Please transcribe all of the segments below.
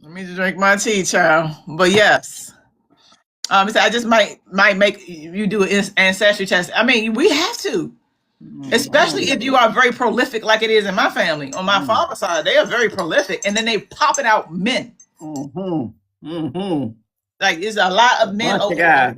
Let me drink my tea, child. But yes. So I just might make you do an ancestry test. I mean, we have to, especially if you are very prolific, like it is in my family. On my father's side, they are very prolific, and then they popping out men. Like there's a lot of men over there.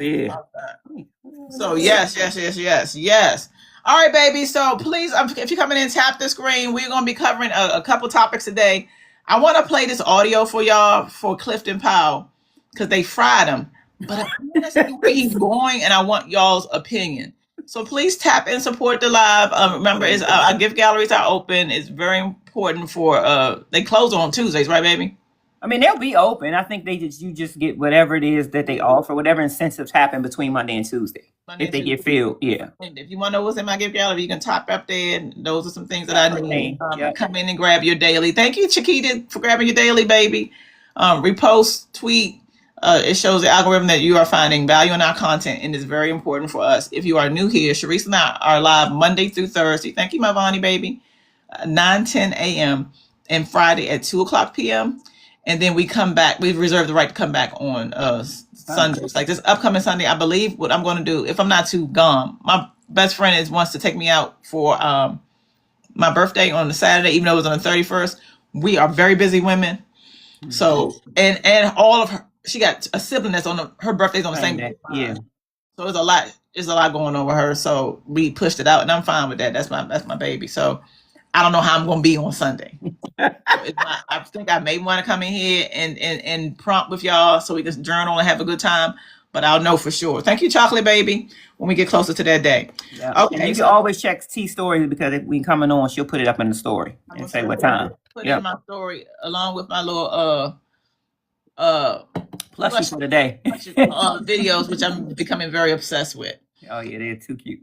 So yes. All right, baby. So please, if you're coming in, tap the screen. We're gonna be covering a couple topics today. I want to play this audio for y'all for Clifton Powell because they fried him. But I want to see where he's going, and I want y'all's opinion. So please tap and support the live. Remember, our gift galleries are open. It's very important for they close on Tuesdays, right, baby? I mean, they'll be open. I think you just get whatever it is that they offer, whatever incentives happen between Monday and Tuesday. If they get filled, yeah. And if you want to know what's in my gift gallery, you can top up there. And those are some things that I need. Come in and grab your daily. Thank you, Chiquita, for grabbing your daily, baby. Repost, tweet. It shows the algorithm that you are finding value in our content, and it's very important for us. If you are new here, Sharice and I are live Monday through Thursday. Thank you, my Vonnie, baby. 9:10 a.m. and Friday at 2:00 p.m. And then we come back. We've reserved the right to come back on Sundays. Like this upcoming Sunday, I believe what I'm going to do, if I'm not too gone, my best friend wants to take me out for my birthday on the Saturday, even though it was on the 31st. We are very busy women. So, and all of her, she got a sibling that's her birthday's on the same day. Yeah. So there's a lot going on with her. So we pushed it out, and I'm fine with that. That's my baby. So I don't know how I'm going to be on Sunday. I think I may want to come in here and prompt with y'all so we can journal and have a good time. But I'll know for sure. Thank you, Chocolate Baby, when we get closer to that day. Yeah. Okay. And you can always check T stories because if we coming on, she'll put it up in the story and say what time. Put it in my story along with my little plushie for the day videos, which I'm becoming very obsessed with. Oh yeah, they're too cute.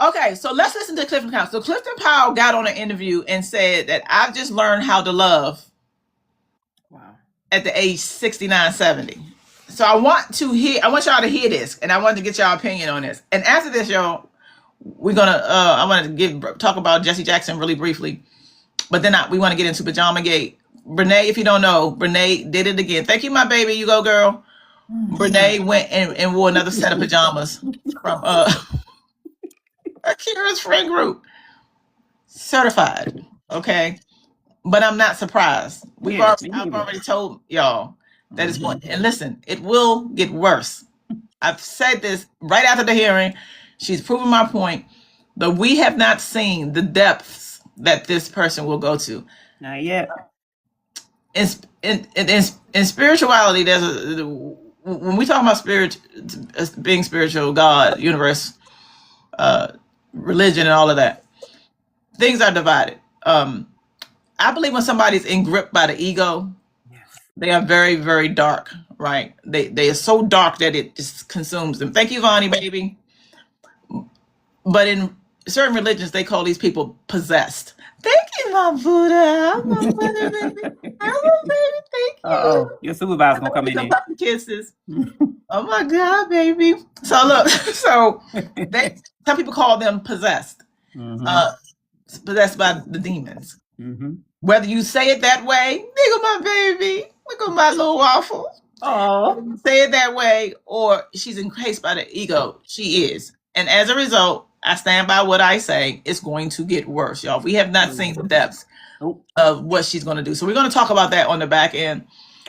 Okay, so let's listen to Clifton Powell. So Clifton Powell got on an interview and said that I've just learned how to love at the age 69, 70. So I want y'all to hear this, and I want to get y'all opinion on this. And after this, y'all, we're gonna I want to talk about Jesse Jackson really briefly, but then we want to get into Pajama Gate. Brené, if you don't know, Brené did it again. Thank you, my baby. You go, girl. Brené went and wore another set of pajamas from Akira's friend group. Certified. Okay. But I'm not surprised. I've already told y'all that it's going, and listen, it will get worse. I've said this right after the hearing. She's proven my point, but we have not seen the depths that this person will go to. Not yet. In spirituality, when we talk about spirit, being spiritual, God, universe, religion, and all of that, things are divided. I believe when somebody's engripped by the ego, they are very, very dark, right? They are so dark that it just consumes them. Thank you, Vonnie, baby. But in certain religions, they call these people possessed. Thank you, my Buddha. My Buddha, baby. Hello, baby. Thank you. Uh-oh. Your supervisor's going to come in here. Kisses. Oh, my God, baby. So, look. So, some people call them possessed. Possessed by the demons. Whether you say it that way, nigga, my baby. Look at my little waffle. Oh, say it that way, or she's encased by the ego. She is. And as a result, I stand by what I say. It's going to get worse, y'all. We have not seen the depths of what she's going to do. So we're going to talk about that on the back end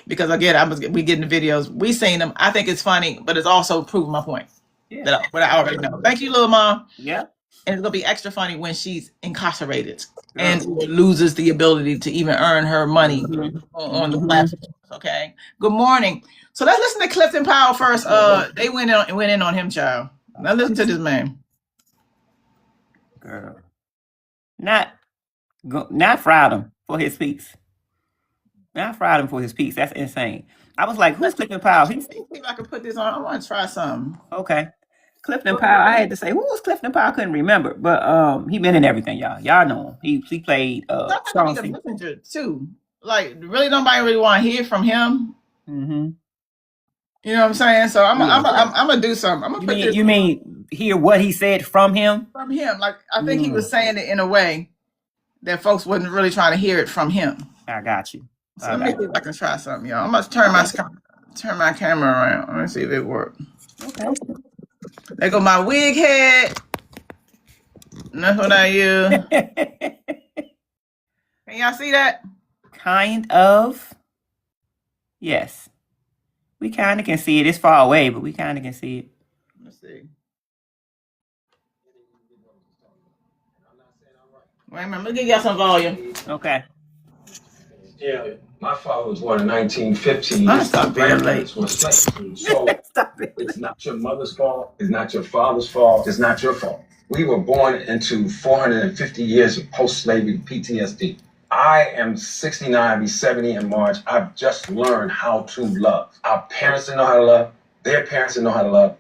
because, again, we get in the videos. We've seen them. I think it's funny, but it's also proving my point that what I already know. Thank you, little mom. Yeah. And it's going to be extra funny when she's incarcerated and loses the ability to even earn her money on the platform. Okay. Good morning. So let's listen to Clifton Powell first. They went in on him, child. Now listen to this man. Girl. Not fried him for his piece. Not fried him for his piece. That's insane. I was like, who's Clifton Powell? See if I can put this on. I want to try something. Okay. Clifton Powell, I had to say, who was Clifton Powell? I couldn't remember. But he been in everything, y'all. Y'all know him. He played strong messenger too. Like, really nobody really want to hear from him. You know what I'm saying? So I'm gonna do something. I'm gonna put this. You mean hear what he said from him? From him. Like, I think he was saying it in a way that folks wasn't really trying to hear it from him. I got you. So let me see if I can try something, y'all. I'm gonna turn my camera around. Let me see if it works. Okay. There go my wig head. And that's what I use. Can y'all see that? Kind of. Yes. We kind of can see it. It's far away, but we kind of can see it. Let's see. Wait a minute, let me give y'all some volume. Okay. Yeah, my father was born in 1950. I'm stop being late. Grandparents were slaves. So Stop it. it's not your mother's fault. It's not your father's fault. It's not your fault. We were born into 450 years of post-slavery PTSD. I am 69, I'll be 70 in March. I've just learned how to love. Our parents didn't know how to love. Their parents didn't know how to love.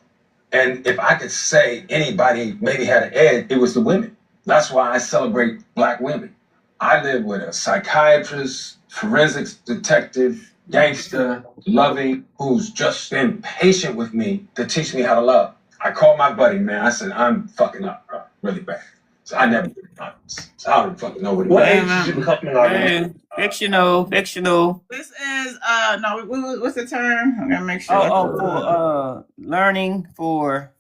And if I could say anybody maybe had an edge, it was the women. That's why I celebrate Black women. I live with a psychiatrist, forensics detective, gangster, loving, who's just been patient with me to teach me how to love. I called my buddy, man. I said, I'm fucking up, bro, really bad. So I never did honest. So I don't fucking know what it was. What age did you become an Fictional. This is no, what's the term? I'm gonna make sure. For learning for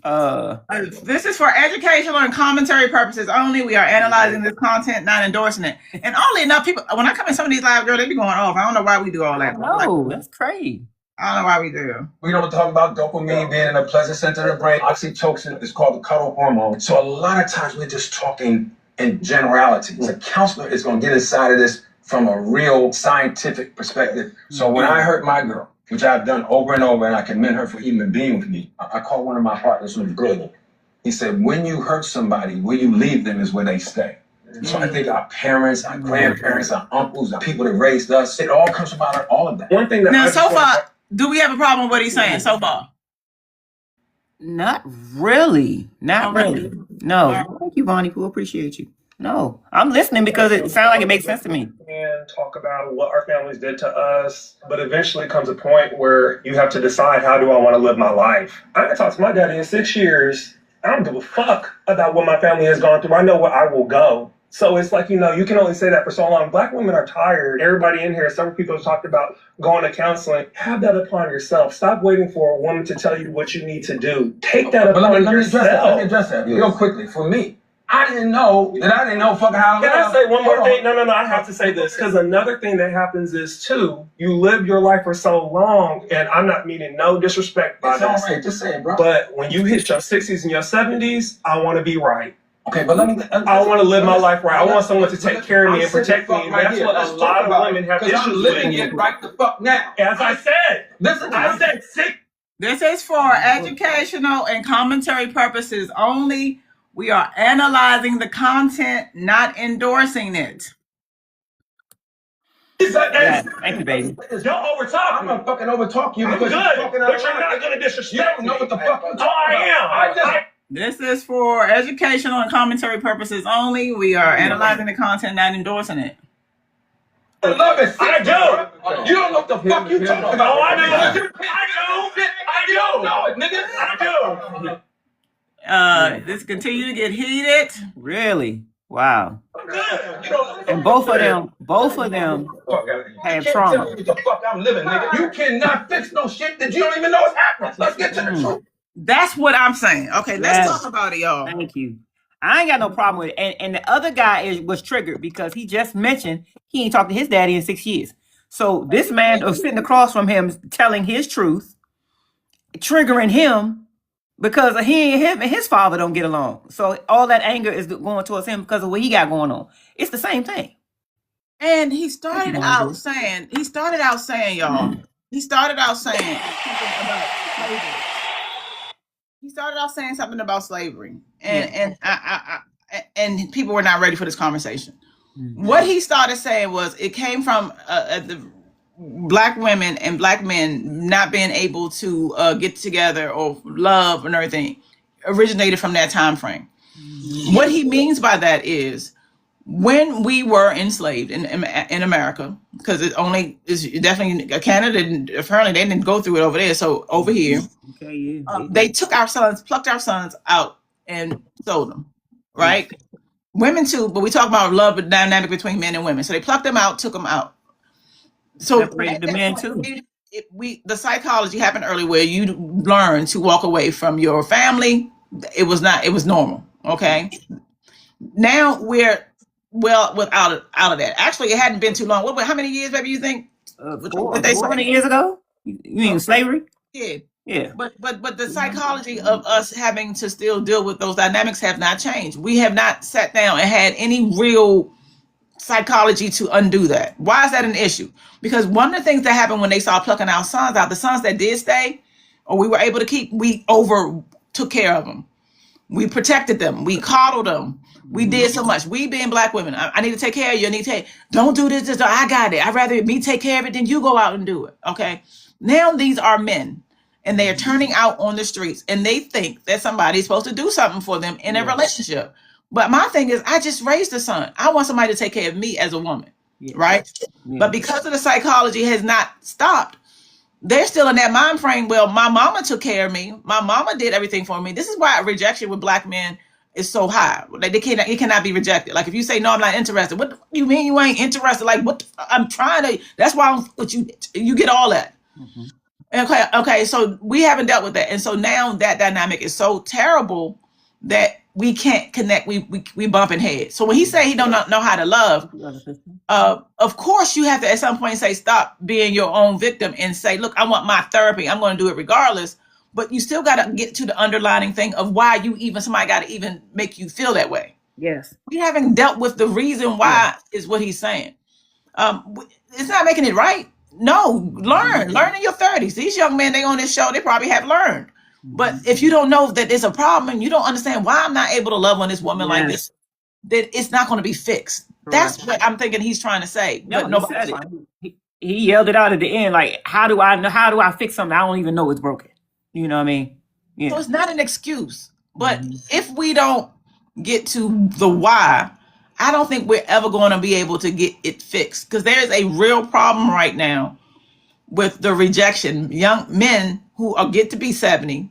This is for educational and commentary purposes only. We are analyzing this content, not endorsing it. And only enough people, when I come in some of these live, girl, they be going off. I don't know why we do all that. No, that's crazy. I don't know why we do. We don't talk about dopamine being in a pleasant center of the brain. Oxytocin is called the cuddle hormone. So a lot of times we're just talking in generalities. A counselor is going to get inside of this from a real scientific perspective. So when I hurt my girl, which I've done over and over, and I commend her for even being with me, I called one of my partners who was brilliant. He said, when you hurt somebody, where you leave them is where they stay. So I think our parents, our grandparents, our uncles, the people that raised us, it all comes from out of all of that. One thing that now, so far, do we have a problem with what he's saying so far? Not really. Not really. No. Thank you, Bonnie. We appreciate you. No, I'm listening because it sounds like it makes sense to me. And talk about what our families did to us, but eventually comes a point where you have to decide, how do I want to live my life? I haven't talked to my daddy in 6 years. I don't give a fuck about what my family has gone through. I know where I will go. So it's like, you can only say that for so long. Black women are tired. Everybody in here, several people have talked about going to counseling. Have that upon yourself. Stop waiting for a woman to tell you what you need to do. Take that upon yourself. Let me address that real quickly. For me, I didn't know fucking how to Can I say one more thing? No, I have to say this, because another thing that happens is, too, you live your life for so long, and I'm not meaning no disrespect by this. Right, just say it, bro. But when you hit your 60s and your 70s, I want to be right. Okay, but I want to live my life right. I want someone to take care of me and protect me. And that's what a lot of women have issues with. Living it right the fuck now. As I said, I said sick. This is for educational and commentary purposes only. We are analyzing the content, not endorsing it. Yeah, thank you, baby. Don't overtalk. I'm gonna fucking overtalk you because you're talking but you're not gonna disrespect. You don't know what the fuck you're talking about. This is for educational and commentary purposes only. We are analyzing the content, not endorsing it. I love it. I do. You don't know what the fuck you talking about. Oh, I do. I do. No, nigga. I do. This continue to get heated. Really? Wow. I'm good. And both of them have trauma. Tell me what the fuck I'm living, nigga. You cannot fix no shit that you don't even know is happening. Let's get to the truth. That's what I'm saying. Okay, let's talk about it, y'all. Thank you. I ain't got no problem with it. And the other guy was triggered because he just mentioned he ain't talked to his daddy in 6 years. So this man was sitting across from him telling his truth, triggering him because him and his father don't get along. So all that anger is going towards him because of what he got going on. It's the same thing. And he started out saying, y'all, he started out saying something about slavery. He started out saying something about slavery, and and people were not ready for this conversation. Mm-hmm. What he started saying was it came from the Black women and Black men not being able to get together or love and everything originated from that time frame. Mm-hmm. What he means by that is when we were enslaved in America, because it only is definitely Canada. Apparently, they didn't go through it over there. So over here, they took our sons, plucked our sons out, and sold them. Right, women too. But we talk about love, the dynamic between men and women. So they plucked them out, took them out. So separated the men too. The psychology happened early where you learn to walk away from your family. It was normal. Okay. Now we're out of that. Actually, it hadn't been too long. How many years, baby, you think? 400 years ago? You mean slavery? Yeah. But the psychology of us having to still deal with those dynamics have not changed. We have not sat down and had any real psychology to undo that. Why is that an issue? Because one of the things that happened when they started plucking our sons out, the sons that did stay, or we were able to keep, we took care of them. We protected them. We coddled them. We did so much. We being Black women, I need to take care of you. I need to don't do this. I got it. I'd rather me take care of it than you go out and do it. Okay. Now these are men and they are turning out on the streets and they think that somebody's supposed to do something for them in a relationship. But my thing is, I just raised a son. I want somebody to take care of me as a woman, right? But because of the psychology has not stopped, they're still in that mind frame. Well, my mama took care of me. My mama did everything for me. This is why rejection with Black men is so high. Like it cannot be rejected. Like if you say no, I'm not interested. What do you mean you ain't interested? Like what? I'm trying to. That's why you get all that. Okay. So we haven't dealt with that, and so now that dynamic is so terrible that we can't connect. We bumping heads. So when he say he don't know how to love, of course you have to at some point say stop being your own victim and say, look, I want my therapy. I'm going to do it regardless. But you still got to get to the underlying thing of why somebody got to even make you feel that way. Yes. We haven't dealt with the reason why is what he's saying. It's not making it right. No, learn in your 30s. These young men, they on this show, they probably have learned. But if you don't know that there's a problem and you don't understand why I'm not able to love on this woman like this, then it's not going to be fixed. That's what I'm thinking he's trying to say. No, he yelled it out at the end. Like, how do I fix something I don't even know it's broken? You know what I mean? Yeah. So it's not an excuse. But if we don't get to the why, I don't think we're ever going to be able to get it fixed. Because there's a real problem right now with the rejection. Young men who get to be 70,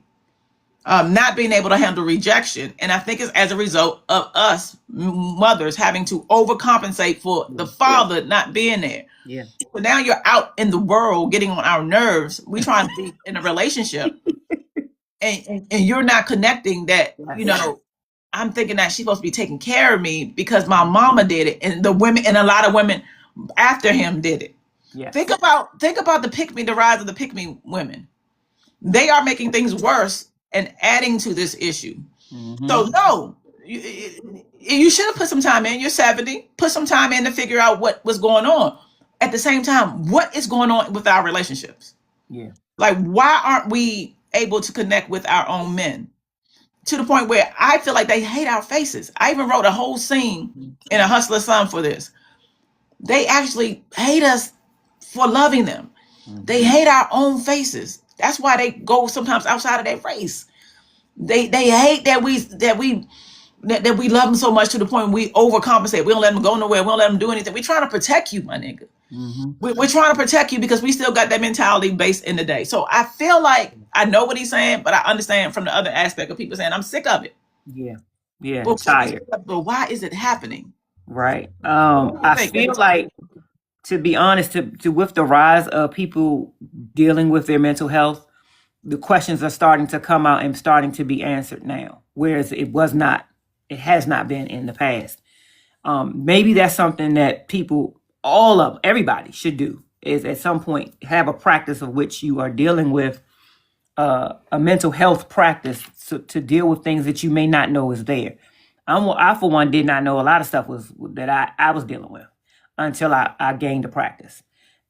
not being able to handle rejection. And I think it's as a result of us mothers having to overcompensate for the father not being there. Yeah. So now you're out in the world getting on our nerves. We trying to be in a relationship and you're not connecting that, I'm thinking that she's supposed to be taking care of me because my mama did it. And the women and a lot of women after him did it. Yes. Think about the rise of the pick-me women. They are making things worse and adding to this issue. So no, you should have put some time in. You're 70, put some time in to figure out what was going on. At the same time, what is going on with our relationships? Yeah. Like, why aren't we able to connect with our own men to the point where I feel like they hate our faces? I even wrote a whole scene in A Hustler's Son for this. They actually hate us for loving them. They hate our own faces. That's why they go sometimes outside of their race. They hate that we love them so much to the point we overcompensate. We don't let them go nowhere. We don't let them do anything. We're trying to protect you, my nigga. We're trying to protect you because we still got that mentality based in the day. So I feel like I know what he's saying, but I understand from the other aspect of people saying I'm sick of it. Yeah. Yeah. But Tired. But why is it happening? Right. I feel like, to be honest, to with the rise of people dealing with their mental health, the questions are starting to come out and starting to be answered now, whereas it has not been in the past. Maybe that's something that everybody should do, is at some point have a practice of which you are dealing with a mental health practice to deal with things that you may not know is there. I for one did not know a lot of stuff that I was dealing with until I gained the practice.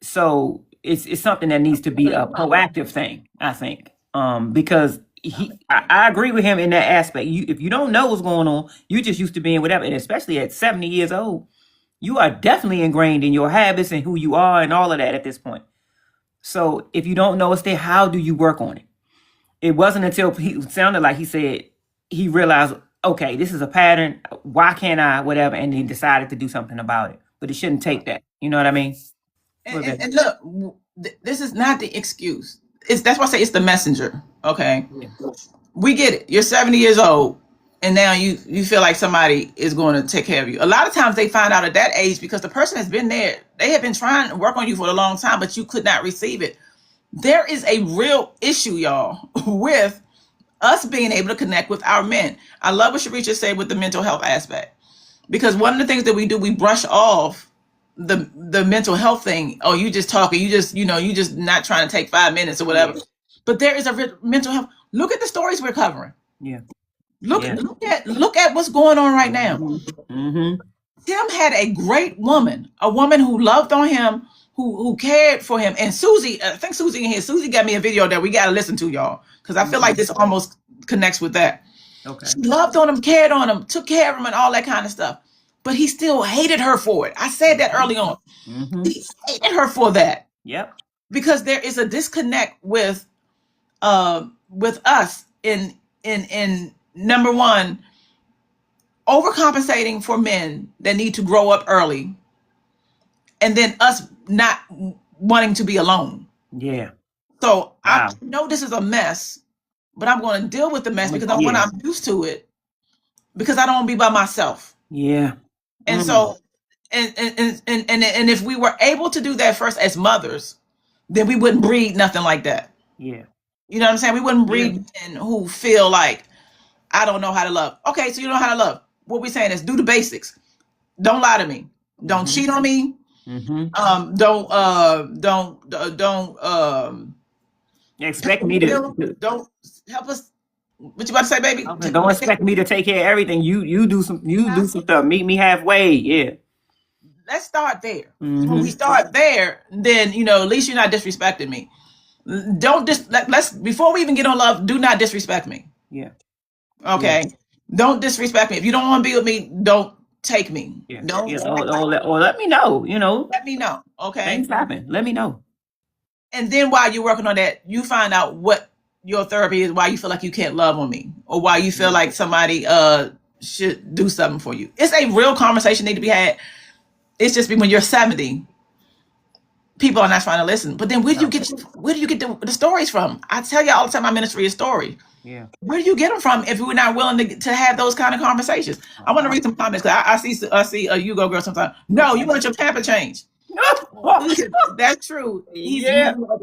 So it's something that needs to be a proactive thing, I think, because I agree with him in that aspect. If you don't know what's going on, you just used to being whatever, and especially at 70 years old, you are definitely ingrained in your habits and who you are and all of that at this point. So if you don't know it's there, how do you work on it? It wasn't until he sounded like he said he realized, okay, this is a pattern. Why can't I, whatever? And he decided to do something about it. But it shouldn't take that. You know what I mean? And look, this is not the excuse. That's why I say it's the messenger. Okay. Yeah. We get it. You're 70 years old. and now you feel like somebody is going to take care of you. A lot of times they find out at that age because the person has been there. They have been trying to work on you for a long time, but you could not receive it. There is a real issue, y'all, with us being able to connect with our men. I love what Sharisha said with the mental health aspect, because one of the things that we do, we brush off the mental health thing. Oh, you just talking, you just not trying to take 5 minutes or whatever. Yeah. But there is a mental health. Look at the stories we're covering. Yeah. Look at what's going on right now. Mm-hmm. Tim had a great woman, a woman who loved on him, who cared for him. And Susie, I think Susie in here, Susie got me a video that we got to listen to, y'all, because I feel like this almost connects with that. Okay. She loved on him, cared on him, took care of him and all that kind of stuff. But he still hated her for it. I said that early on. Mm-hmm. He hated her for that. Yep. Because there is a disconnect with us in number one, overcompensating for men that need to grow up early, and then us not wanting to be alone. Yeah. So wow. I know this is a mess, but I'm going to deal with the mess because I'm used to it, because I don't want to be by myself. Yeah. And so, and if we were able to do that first as mothers, then we wouldn't breed nothing like that. Yeah. You know what I'm saying? We wouldn't breed men who feel like, I don't know how to love. Okay, so you don't know how to love. What we're saying is do the basics. Don't lie to me. Don't cheat on me. Mm-hmm. Don't expect me to. Don't help us. What you about to say, baby? Don't expect me to take care of everything. You do some stuff. Meet me halfway. Yeah. Let's start there. Mm-hmm. When we start there, then at least you're not disrespecting me. Let's before we even get on love, do not disrespect me. Yeah. Okay. Yeah. Don't disrespect me. If you don't want to be with me, don't take me. Yeah. Don't. Yeah. Or let me know. Let me know. Okay. Things happen. Let me know. And then while you're working on that, you find out what your therapy is, why you feel like you can't love on me, or why you feel like somebody should do something for you. It's a real conversation need to be had. It's just when you're 70, people are not trying to listen. But then where do you get the stories from? I tell you all the time, my ministry is story. Yeah. Where do you get them from if we're not willing to have those kind of conversations? I want to read some comments, because I see a you go girl sometimes. No, you want your pamper change. That's true. He's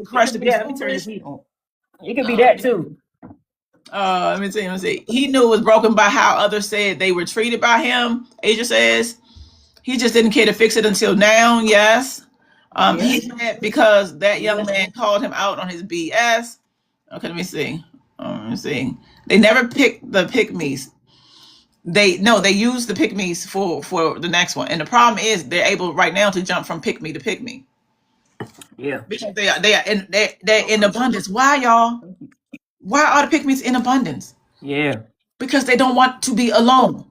crushed to be. Let me turn this heat on. It could be that too. Let me see. He knew it was broken by how others said they were treated by him. Asia says he just didn't care to fix it until now. Yes. He's mad because that young man called him out on his BS. Okay, let me see. They never pick the pick-me's. They use the pick-me's for the next one. And the problem is they're able right now to jump from pick-me to pick-me. Yeah. Because they're in abundance. Why, y'all? Why are the pick-me's in abundance? Yeah. Because they don't want to be alone.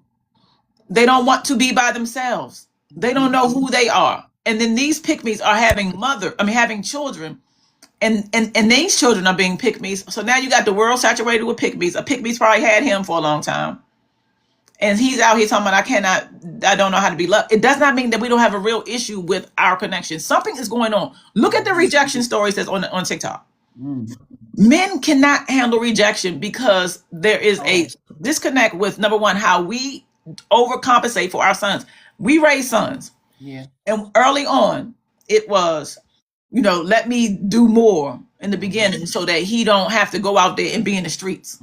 They don't want to be by themselves. They don't know who they are. And then these pick-me's are having children. And these children are being pick-me's. So now you got the world saturated with pick-me's. A pick-me's probably had him for a long time. And he's out here talking about, I don't know how to be loved. It does not mean that we don't have a real issue with our connection. Something is going on. Look at the rejection stories that's on TikTok. Men cannot handle rejection because there is a disconnect with, number one, how we overcompensate for our sons. We raise sons. Yeah. And early on, it was, let me do more in the beginning so that he don't have to go out there and be in the streets.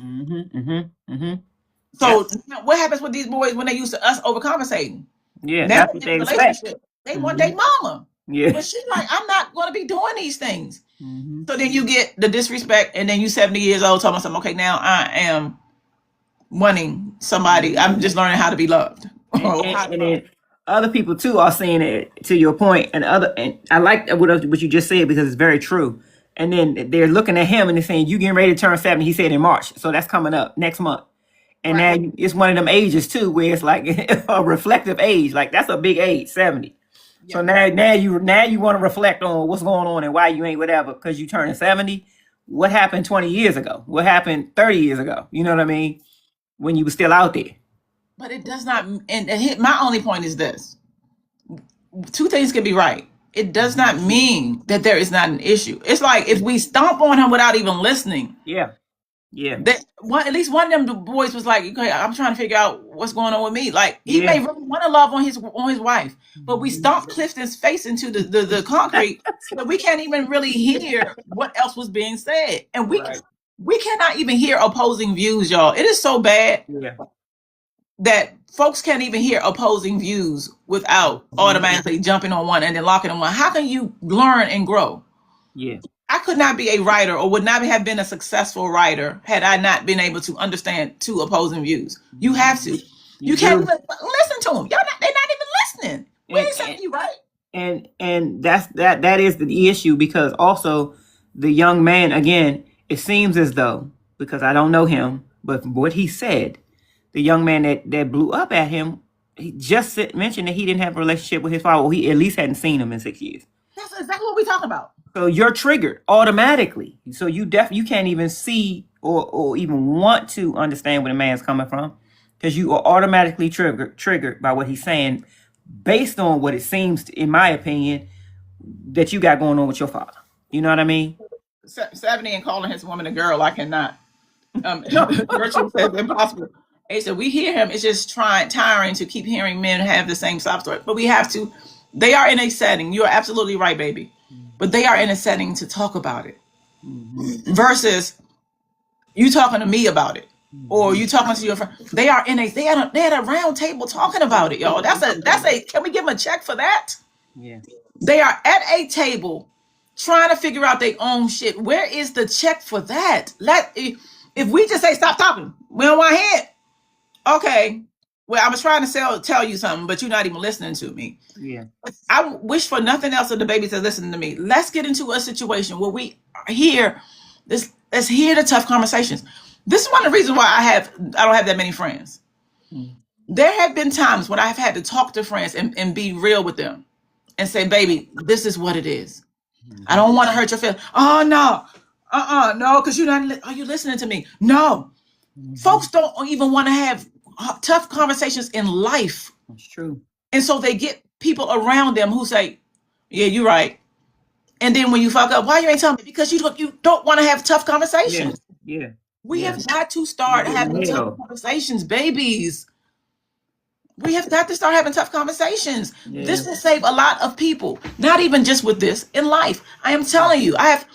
So what happens with these boys when they used to us overcompensating? Yeah, that's what they expect. They want their mama. Yeah. But she's like, I'm not going to be doing these things. So then you get the disrespect, and then you 70 years old talking about something, okay, now I am wanting somebody. I'm just learning how to be loved. And then other people too are saying it, to your point, and I like what you just said, because it's very true. And then they're looking at him and they're saying, you getting ready to turn 70. He said in March. So that's coming up next month. And now it's one of them ages too, where it's like a reflective age. Like that's a big age, 70. Yeah. So now you want to reflect on what's going on and why you ain't whatever, because you turning 70. What happened 20 years ago? What happened 30 years ago? You know what I mean? When you were still out there. But it does not. And my only point is this: two things can be right. It does not mean that there is not an issue. It's like if we stomp on him without even listening. Yeah. Yeah. At least one of them boys was like, okay, I'm trying to figure out what's going on with me. Like he Yeah. may really want to love on his wife, but we stomped Clifton's face into the concrete, so we can't even really hear what else was being said, and we cannot even hear opposing views, y'all. It is so bad that folks can't even hear opposing views without automatically jumping on one and then locking on one. How can you learn and grow? Yeah. I could not be a writer or would not have been a successful writer had I not been able to understand two opposing views. You have to. You can't even listen to them. They're not even listening. We ain't saying you right. And that is the issue, because also the young man, again, it seems as though, because I don't know him, but from what he said, the young man that blew up at him, he just mentioned that he didn't have a relationship with his father, or he at least hadn't seen him in 6 years. That's exactly what we're talking about. So you're triggered automatically. So you can't even see or even want to understand where the man's coming from, because you are automatically triggered by what he's saying, based on what it seems, in my opinion, that you got going on with your father. You know what I mean? 70 and calling his woman a girl, I cannot. Virtual says impossible. He said, we hear him. It's just tiring to keep hearing men have the same sob story. But we have to. They are in a setting. You are absolutely right, baby. But they are in a setting to talk about it, versus you talking to me about it, or you talking to your friend. They are they had a round table talking about it, y'all. That's a. Can we give them a check for that? Yeah. They are at a table trying to figure out their own shit. Where is the check for that? If we just say stop talking, we don't want to hear it. Okay. Well, I was trying to tell you something, but you're not even listening to me. Yeah. I wish for nothing else that the baby says, listen to me. Let's get into a situation where we hear this. Let's hear the tough conversations. This is one of the reasons why I don't have that many friends. There have been times when I've had to talk to friends and be real with them and say, baby, this is what it is. I don't want to hurt your feelings. Oh, no. No, because you're not. Are you listening to me? No. Folks don't even want to have tough conversations in life. That's true. And so they get people around them who say, yeah, you're right. And then when you fuck up, why you ain't telling me? Because you don't want to have tough conversations. Yeah. We have got to start having tough conversations, babies. We have got to start having tough conversations. Yeah. This will save a lot of people, not even just with this, in life. I am telling you, I've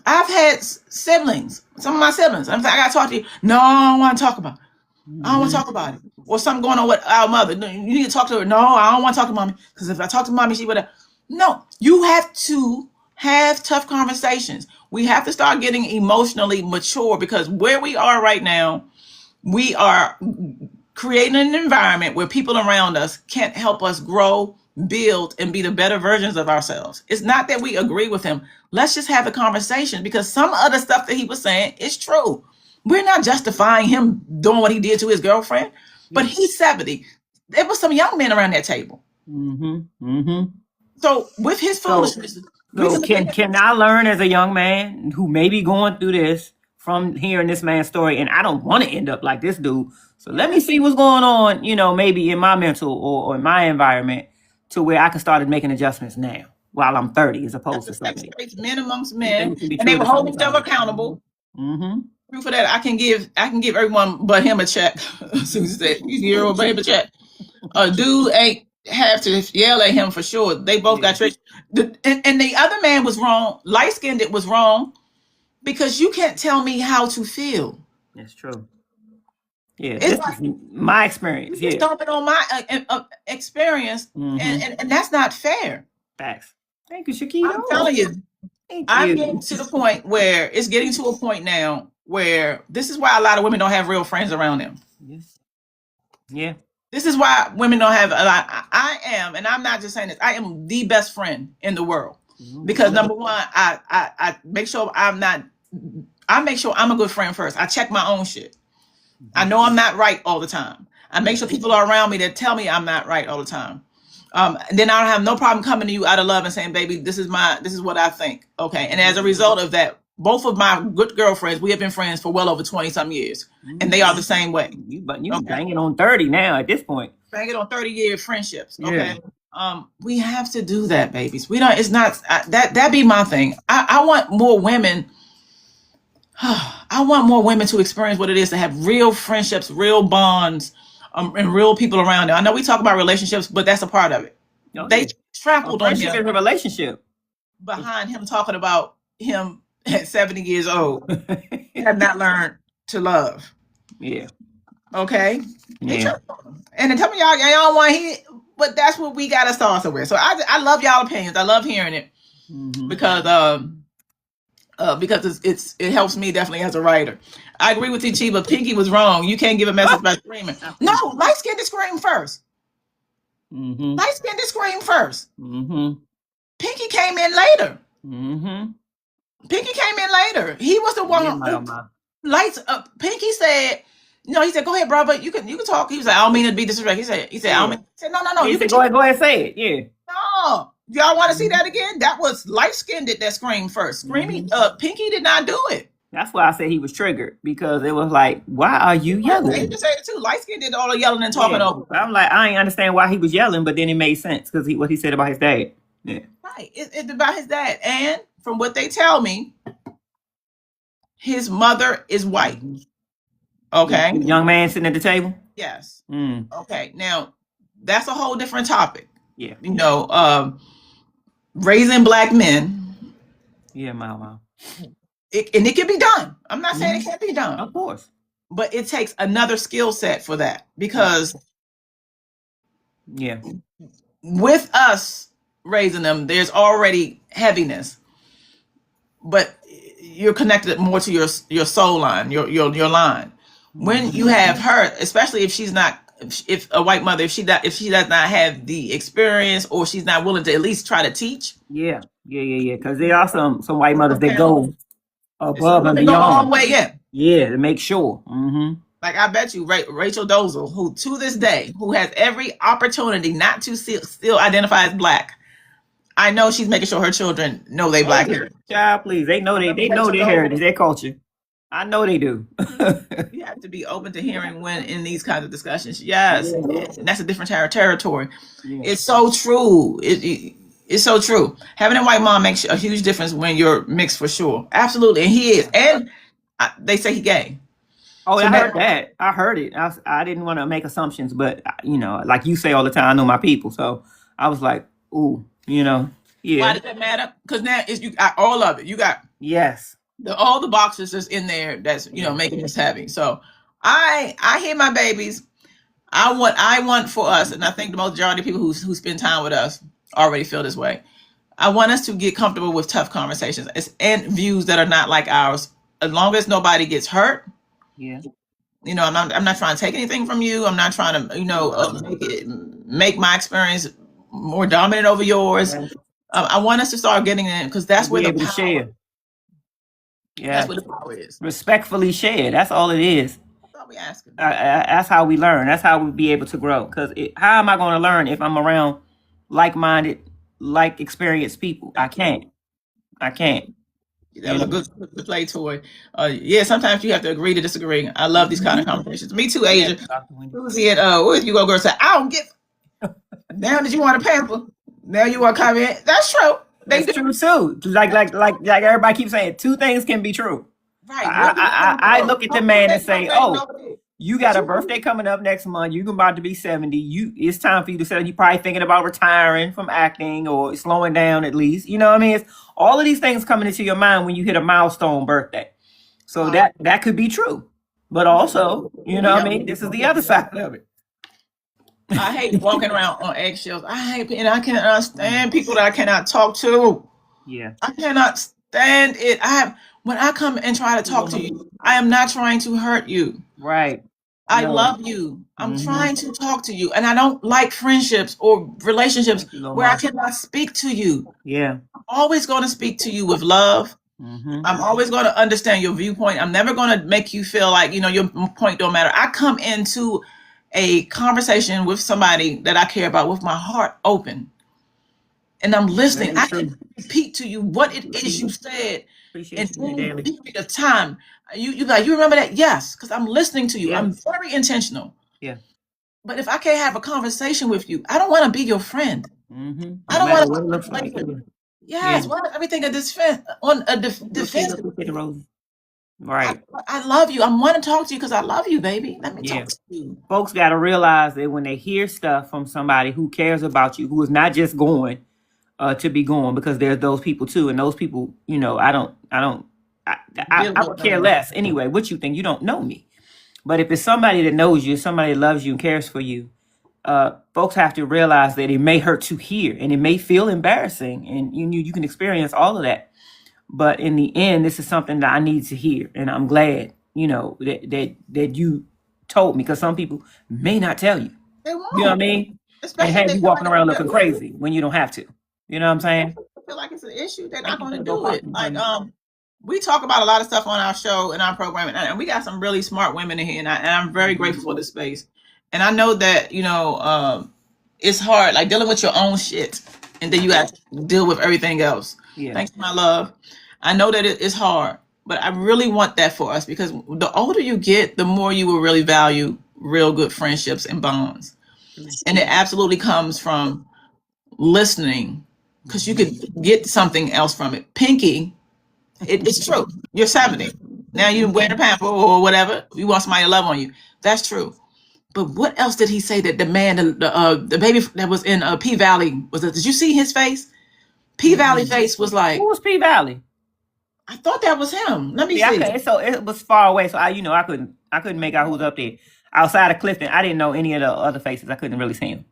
had siblings, some of my siblings. I got to talk to you. No, I don't want to talk about it. I don't want to talk about it. Or something going on with our mother. No, you need to talk to her. No, I don't want to talk to mommy. Because if I talk to mommy, she would have. No, you have to have tough conversations. We have to start getting emotionally mature, because where we are right now, we are creating an environment where people around us can't help us grow, build, and be the better versions of ourselves. It's not that we agree with him. Let's just have a conversation, because some other stuff that he was saying is true. We're not justifying him doing what he did to his girlfriend, but he's 70. There was some young men around that table. So with his foolishness, can I learn as a young man who may be going through this from hearing this man's story, and I don't want to end up like this dude. So let me see what's going on, maybe in my mental or in my environment, to where I can start making adjustments now while I'm 30 as opposed to 70. Men amongst men, and they will hold each other accountable. Proof of that, I can give everyone but him a check. Susan said, you can give everyone but him a check. A dude ain't have to yell at him for sure. They both got tricked. And the other man was wrong. Light-skinned it was wrong, because you can't tell me how to feel. That's true. Yeah, this is my experience. You're stomping on my experience, and that's not fair. Facts. Thank you, Shakita. I'm telling you. I'm getting to the point where it's getting to a point now where this is why a lot of women don't have real friends around them. Yes. Yeah. This is why women don't have a lot. I am, and I'm not just saying this, I am the best friend in the world. Because number one, I make sure I make sure I'm a good friend first. I check my own shit. I know I'm not right all the time. I make sure people are around me that tell me I'm not right all the time. Then I don't have no problem coming to you out of love and saying, baby, this is what I think. Okay. And as a result of that, both of my good girlfriends, we have been friends for well over 20 some years, and they are the same way. You banging on 30 now at this point. Banging on 30-year friendships. Okay. Yeah. We have to do that, babies. We don't, it's not, that be my thing. I want more women. I want more women to experience what it is to have real friendships, real bonds, and real people around them. I know we talk about relationships, but that's a part of it. They trampled on friendship him is a relationship. behind him talking about him at 70 years old. Have not learned to love. Yeah. Okay. Yeah. And then tell me y'all don't want to hear, but that's what we got to start with. So I love y'all opinions. I love hearing it because it helps me definitely as a writer. I agree with you, Chi, but Pinky was wrong. You can't give a message by screaming. No, light skin to scream first. Light skin to scream first. Pinky came in later. Pinky came in later. He was the one. Lights up. Pinky said, "No." He said, "Go ahead, bro, but you can talk." He was like, "I don't mean to be disrespectful." He said, "I don't mean." He said, "No. You can go ahead, say it." Yeah. No, y'all want to see that again? That was light skinned that screamed first. Screaming. Pinky did not do it. That's why I said he was triggered, because it was like, why are you yelling? They just said it too. Light skin did all the yelling and talking over. I'm like, I ain't understand why he was yelling, but then it made sense because what he said about his dad. Yeah. Right. It's about his dad. And from what they tell me, his mother is white. Okay. The young man sitting at the table? Yes. Okay. Now, that's a whole different topic. Yeah. You know, raising black men. Yeah, Mama. And it can be done. I'm not saying it can't be done. Of course. But it takes another skill set for that, because with us raising them, there's already heaviness, but you're connected more to your soul line, your line. When you have her, especially if she's not, if a white mother, if she does not have the experience, or she's not willing to at least try to teach. Yeah. Because there are some white mothers that go above and beyond. All the way in. Yeah, to make sure. Like, I bet you Rachel Dolezal, who to this day, who has every opportunity not to still identify as black, I know she's making sure her children know they black heritage. Child, please. They know they know their heritage, their culture. I know they do. You have to be open to hearing when in these kinds of discussions. Yes, and that's a different territory. Yeah. It's so true. It's so true. Having a white mom makes a huge difference when you're mixed, for sure. Absolutely. And he is. And they say he gay. Oh, so I heard that. I heard it. I didn't want to make assumptions, but, you know, like you say all the time, I know my people. So I was like, ooh, you know. Yeah. Why does that matter? Because now you got all of it. You got all the boxes that's in there that's, you know, making us happy. So I hear my babies. I want for us, and I think the majority of people who spend time with us already feel this way. I want us to get comfortable with tough conversations and views that are not like ours. As long as nobody gets hurt. Yeah. You know, I'm not trying to take anything from you. I'm not trying to, you know, make my experience more dominant over yours. I want us to start getting in, because that's where the power. Share. Yeah. That's where the power is. Respectfully share. That's all it is. That's all we asking. That's how we learn. That's how we be able to grow. Because how am I going to learn if I'm around like-minded, like-experienced people? I can't. That was a good play, Toy. Yeah, sometimes you have to agree to disagree. I love these kind of conversations. Me too, Asia. Susie and where you go, girl? Say, I don't get. Now that you want to pamper, now you want to come in. That's true. That's true too. Like everybody keeps saying, two things can be true. Right. I look at the man and say, oh, you got a birthday coming up next month. You're about to be 70. It's time for you to settle. You're probably thinking about retiring from acting or slowing down at least. You know what I mean? It's all of these things coming into your mind when you hit a milestone birthday. So that could be true. But also, you know what I mean? This is the other side of it. I hate walking around on eggshells. I cannot stand people that I cannot talk to. Yeah. I cannot stand it. When I come and try to talk to you, I am not trying to hurt you. Right. I love you. I'm trying to talk to you. And I don't like friendships or relationships where I cannot speak to you. Yeah. I'm always going to speak to you with love. I'm always going to understand your viewpoint. I'm never going to make you feel like, you know, your point don't matter. I come into a conversation with somebody that I care about with my heart open. And I'm listening. I can repeat to you what it is you said. And the time you remember that? Yes, because I'm listening to you. Yes. I'm very intentional. Yeah. But if I can't have a conversation with you, I don't want to be your friend. I don't want to like. Yes, what everything a defense on a defense. Right. I love you. I want to talk to you because I love you, baby. Let me Yeah. talk to you. Folks got to realize that when they hear stuff from somebody who cares about you, who is not just going to be going, because there's those people too, and those people, you know, I would care less anyway. What you think? You don't know me. But if it's somebody that knows you, somebody that loves you and cares for you, folks have to realize that it may hurt to hear and it may feel embarrassing, and you can experience all of that. But in the end, this is something that I need to hear, and I'm glad, you know, that you told me, because some people may not tell you. They won't. You know what I mean? Especially and have you walking around looking crazy when you don't have to. You know what I'm saying? I feel like it's an issue. They're not going to do it. Like, we talk about a lot of stuff on our show and our program, and we got some really smart women in here, and I'm very grateful for this space. And I know that, you know, it's hard, like dealing with your own shit, and then you have to deal with everything else. Yeah. Thanks, my love. I know that it's hard, but I really want that for us, because the older you get, the more you will really value real good friendships and bonds. And it absolutely comes from listening, because you could get something else from it. Pinky, it's true. You're 70. Now you wear a pamper or whatever. You want somebody to love on you. That's true. But what else did he say that the man, the baby that was in P Valley, did you see his face? P Valley face was like. Who was P Valley? I thought that was him. Let me see. Okay, so it was far away, so I couldn't make out who was up there. Outside of Clifton, I didn't know any of the other faces. I couldn't really see him.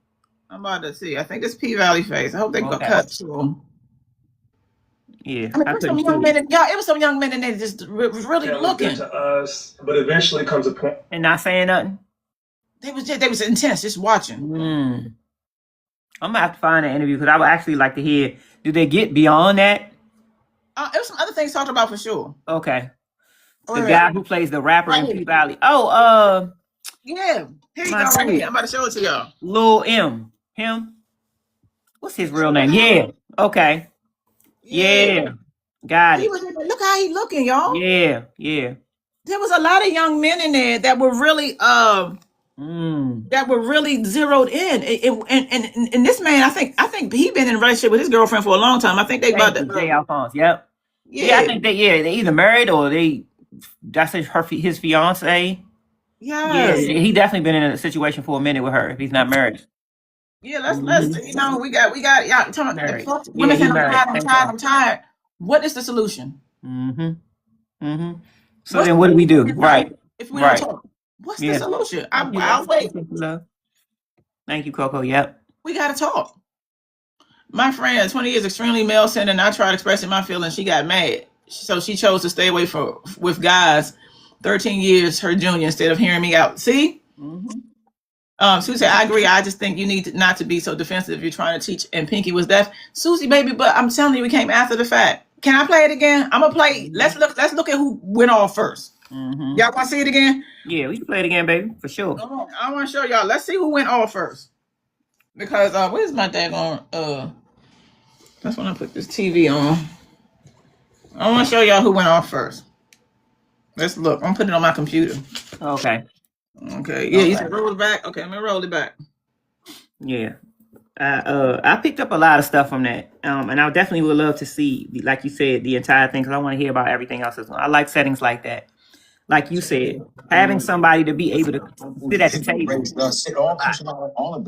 I'm about to see. I think it's P Valley face. I hope they got cut to him. Yeah, I mean, it was some young men in there just really looking to us, but eventually comes a point and not saying nothing. They was intense, just watching. I'm gonna have to find an interview, because I would actually like to hear. Do they get beyond that? There was some other things talked about for sure. Okay. The guy who plays the rapper in P Valley. Oh, yeah. Here you go. Right here. I'm about to show it to y'all. Lil M. Him. What's his real name? Yeah. Okay. Yeah. Got it. Look how he looking, y'all. Yeah. There was a lot of young men in there that were really zeroed in. And this man, I think he been in a relationship with his girlfriend for a long time. I think they about to Jay Alphonse. Yep. Yeah, I think they either married or that's his fiance. Yeah, he definitely been in a situation for a minute with her if he's not married. Yeah, let's you know, we got y'all talking women saying I'm tired. What is the solution? So then what do we do? Right. If we don't talk, what's the solution? I'll wait. Thank you, Coco. Yep. We gotta talk. My friend, 20 years, extremely male-centered, and I tried expressing my feelings. She got mad. So she chose to stay away with guys 13 years her junior instead of hearing me out. See? Susie said, I agree. I just think you need not to be so defensive if you're trying to teach. And Pinky was deaf. Susie, baby, but I'm telling you, we came after the fact. Can I play it again? I'm going to play. Let's look at who went off first. Y'all want to see it again? Yeah, we can play it again, baby, for sure. I want to show y'all. Let's see who went off first. Because where's my daggone that's when I put this TV on. I want to show y'all who went off first. Let's look. I'm putting it on my computer. Okay. Yeah, you said roll it back. Okay, I'm gonna roll it back. Yeah. I picked up a lot of stuff from that. And I definitely would love to see, like you said, the entire thing, because I want to hear about everything else as well. I like settings like that. Like you said, having somebody to be able to sit at the table.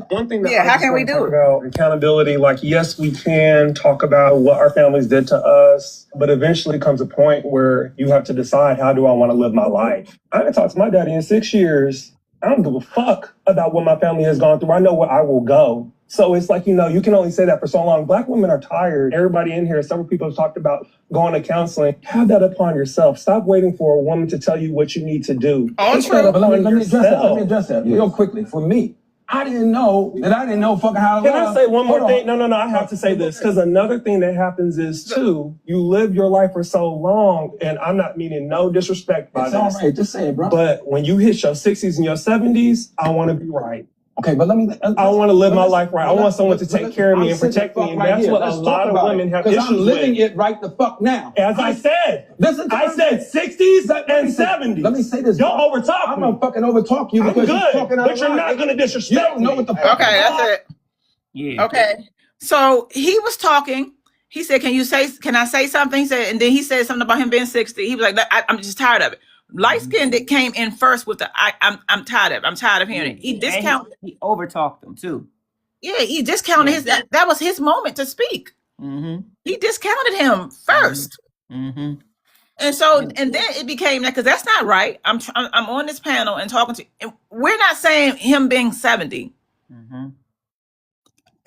One thing that how can we do it? About accountability, like, yes, we can talk about what our families did to us, but eventually comes a point where you have to decide, how do I want to live my life? I haven't talked to my daddy in 6 years. I don't give a fuck about what my family has gone through. I know where I will go. So it's like, you know, you can only say that for so long. Black women are tired. Everybody in here, several people have talked about going to counseling. Have that upon yourself. Stop waiting for a woman to tell you what you need to do. Let me address that real quickly. For me, I didn't know fucking how it was. Can I say one more thing? No, I have to say this, because another thing that happens is, too, you live your life for so long, and I'm not meaning no disrespect by this. It's all right, just say it, bro. But when you hit your 60s and your 70s, I want to be right. Okay, but I want to live my life right. I want someone to take care of me and protect me, and that's what a lot of women have issues with. I'm living it right the fuck now. As I said, I said 60s and 70s. Let me say this. Y'all overtalk me. I'm gonna fucking overtalk you because you're talking out of line. But you're not gonna disrespect me. You don't know what the fuck. Okay, that's it. Yeah. Okay. So he was talking. He said, can I say something? He said, and then he said something about him being 60. He was like, I'm just tired of it. Light skin that came in first with the I'm tired of it. I'm tired of hearing it. He discounted. He overtalked him too. Yeah, he discounted his that was his moment to speak. He discounted him first. And so and then it became that, because that's not right. I'm on this panel and talking to, and we're not saying him being 70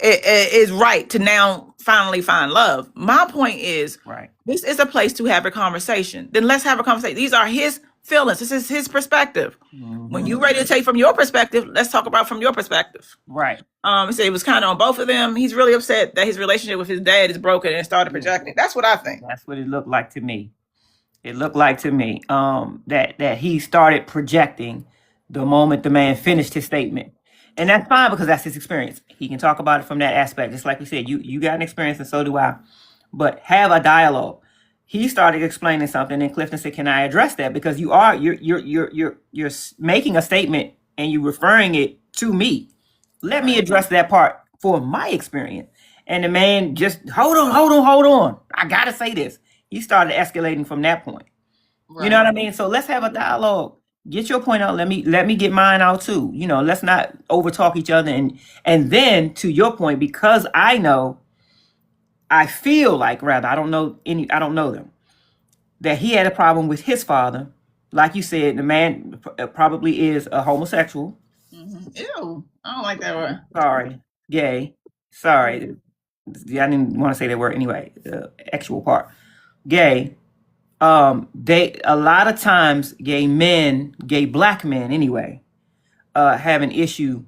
is right to now finally find love. My point is, this is a place to have a conversation. Then let's have a conversation. These are his feelings. This is his perspective. When you're ready to take from your perspective, let's talk about from your perspective. Right. He said it was kind of on both of them. He's really upset that his relationship with his dad is broken and started projecting. That's what I think. That's what it looked like to me. It looked like to me that he started projecting the moment the man finished his statement. And that's fine, because that's his experience. He can talk about it from that aspect. Just like you said, you got an experience and so do I. But have a dialogue. He started explaining something, and Clifton said, "Can I address that? Because you're making a statement and you're referring it to me. Let me address that part for my experience." And the man just hold on. I gotta say this. He started escalating from that point. You know what I mean? So let's have a dialogue. Get your point out. Let me get mine out too. You know, let's not overtalk each other. And then to your point, because I feel like, rather, I don't know them, that he had a problem with his father. Like you said, the man probably is a homosexual. Ew, I don't like that word. Sorry, gay. Sorry, I didn't want to say that word anyway. The actual part, gay. They a lot of times gay black men anyway, have an issue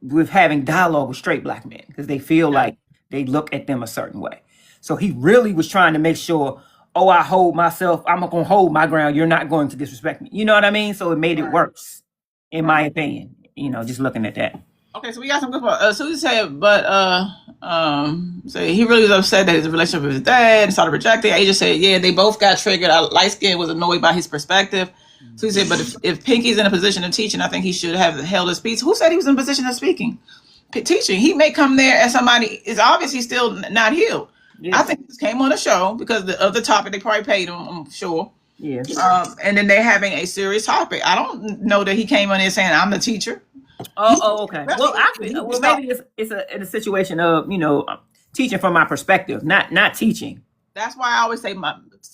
with having dialogue with straight black men, because they feel like they look at them a certain way. So he really was trying to make sure, I hold myself, I'm not gonna hold my ground, you're not going to disrespect me. You know what I mean? So it made it worse, in my opinion. You know, just looking at that. Okay, so we got some good parts. Susie said, so he really was upset that his relationship with his dad started projecting. I just said, yeah, they both got triggered. Light skin was annoyed by his perspective. Susie said, but if Pinky's in a position of teaching, I think he should have held his peace. Who said he was in a position of speaking? Teaching. He may come there as somebody is obviously still not healed. Yeah. I think he just came on the show because of the topic. They probably paid him, I'm sure. Yeah. And then they're having a serious topic. I don't know that he came on there saying, I'm the teacher. Okay. Well, maybe it's in a situation of, teaching from my perspective, not teaching. That's why I always say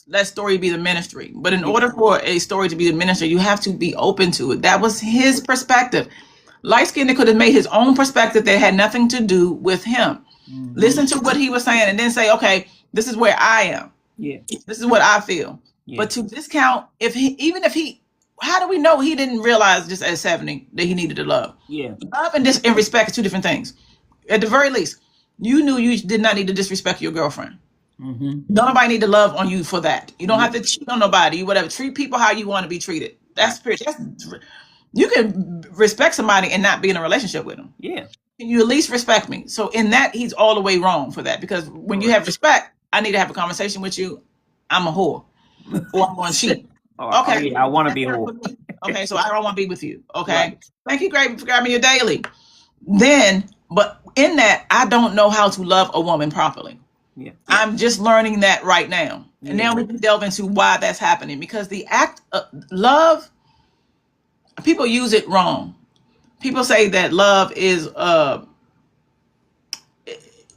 let story be the ministry. But in order for a story to be the ministry, you have to be open to it. That was his perspective. Light skinned could have made his own perspective that had nothing to do with him. Listen to what he was saying and then say, okay, this is where I am. Yeah. This is what I feel. Yeah. But to discount, how do we know he didn't realize just at 70 that he needed to love? Yeah. Love and respect are two different things. At the very least, you knew you did not need to disrespect your girlfriend. Don't nobody need to love on you for that. You don't have to cheat on nobody. You whatever. Treat people how you want to be treated. That's you can respect somebody and not be in a relationship with them. Yeah. Can you at least respect me? So in that, he's all the way wrong for that, because when you have respect, I need to have a conversation with you. I'm a whore, or I'm going to cheat. Okay, yeah, I want to be a whore. Okay, so I don't want to be with you. Okay, right. Thank you, Greg, for grabbing your daily. But in that, I don't know how to love a woman properly. Yeah, I'm just learning that right now, and now we can delve into why that's happening. Because the act of love, people use it wrong. People say that love is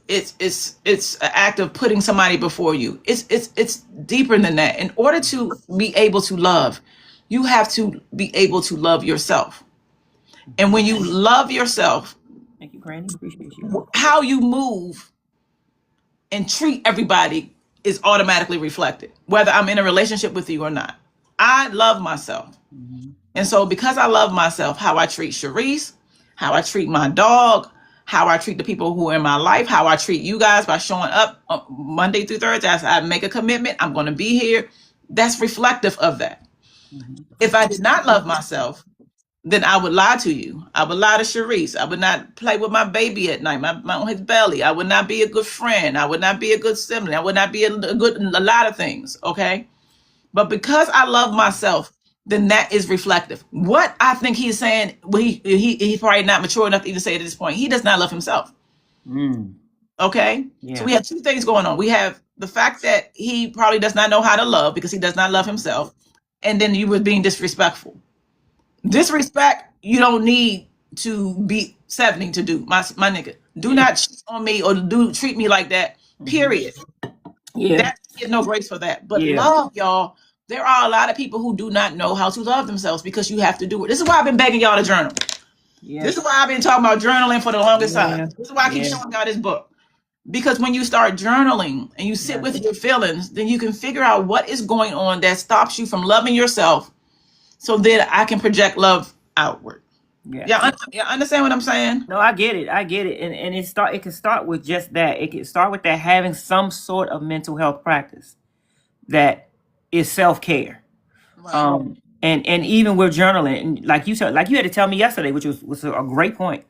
it's an act of putting somebody before you. It's deeper than that. In order to be able to love, you have to be able to love yourself. And when you love yourself, thank you, Granny. Appreciate you. How you move and treat everybody is automatically reflected, whether I'm in a relationship with you or not. I love myself. And so because I love myself, how I treat Sharice, how I treat my dog, how I treat the people who are in my life, how I treat you guys by showing up Monday through Thursday, I make a commitment, I'm going to be here. That's reflective of that. If I did not love myself, then I would lie to you. I would lie to Sharice. I would not play with my baby at night, my on his belly. I would not be a good friend. I would not be a good sibling. I would not be a lot of things, okay? But because I love myself, then that is reflective. What I think he's saying, he's probably not mature enough to even say at this point, he does not love himself. Okay? Yeah. So we have two things going on. We have the fact that he probably does not know how to love because he does not love himself. And then you were being disrespectful. Disrespect, you don't need to be 70 to do. My nigga. Do not cheat on me or treat me like that. Period. Yeah. That get no grace for that. But Yeah. love, y'all, there are a lot of people who do not know how to love themselves because you have to do it. This is why I've been begging y'all to journal. Yeah. This is why I've been talking about journaling for the longest Yeah. time. This is why I keep Yeah. showing y'all this book. Because when you start journaling and you sit Yeah. with your feelings, then you can figure out what is going on that stops you from loving yourself so that I can project love outward. Yeah. Yeah, understand what I'm saying? No, I get it. And it can start with just that. It can start with that, having some sort of mental health practice that is self-care. Right. And even with journaling, and like you had to tell me yesterday, which was a great point.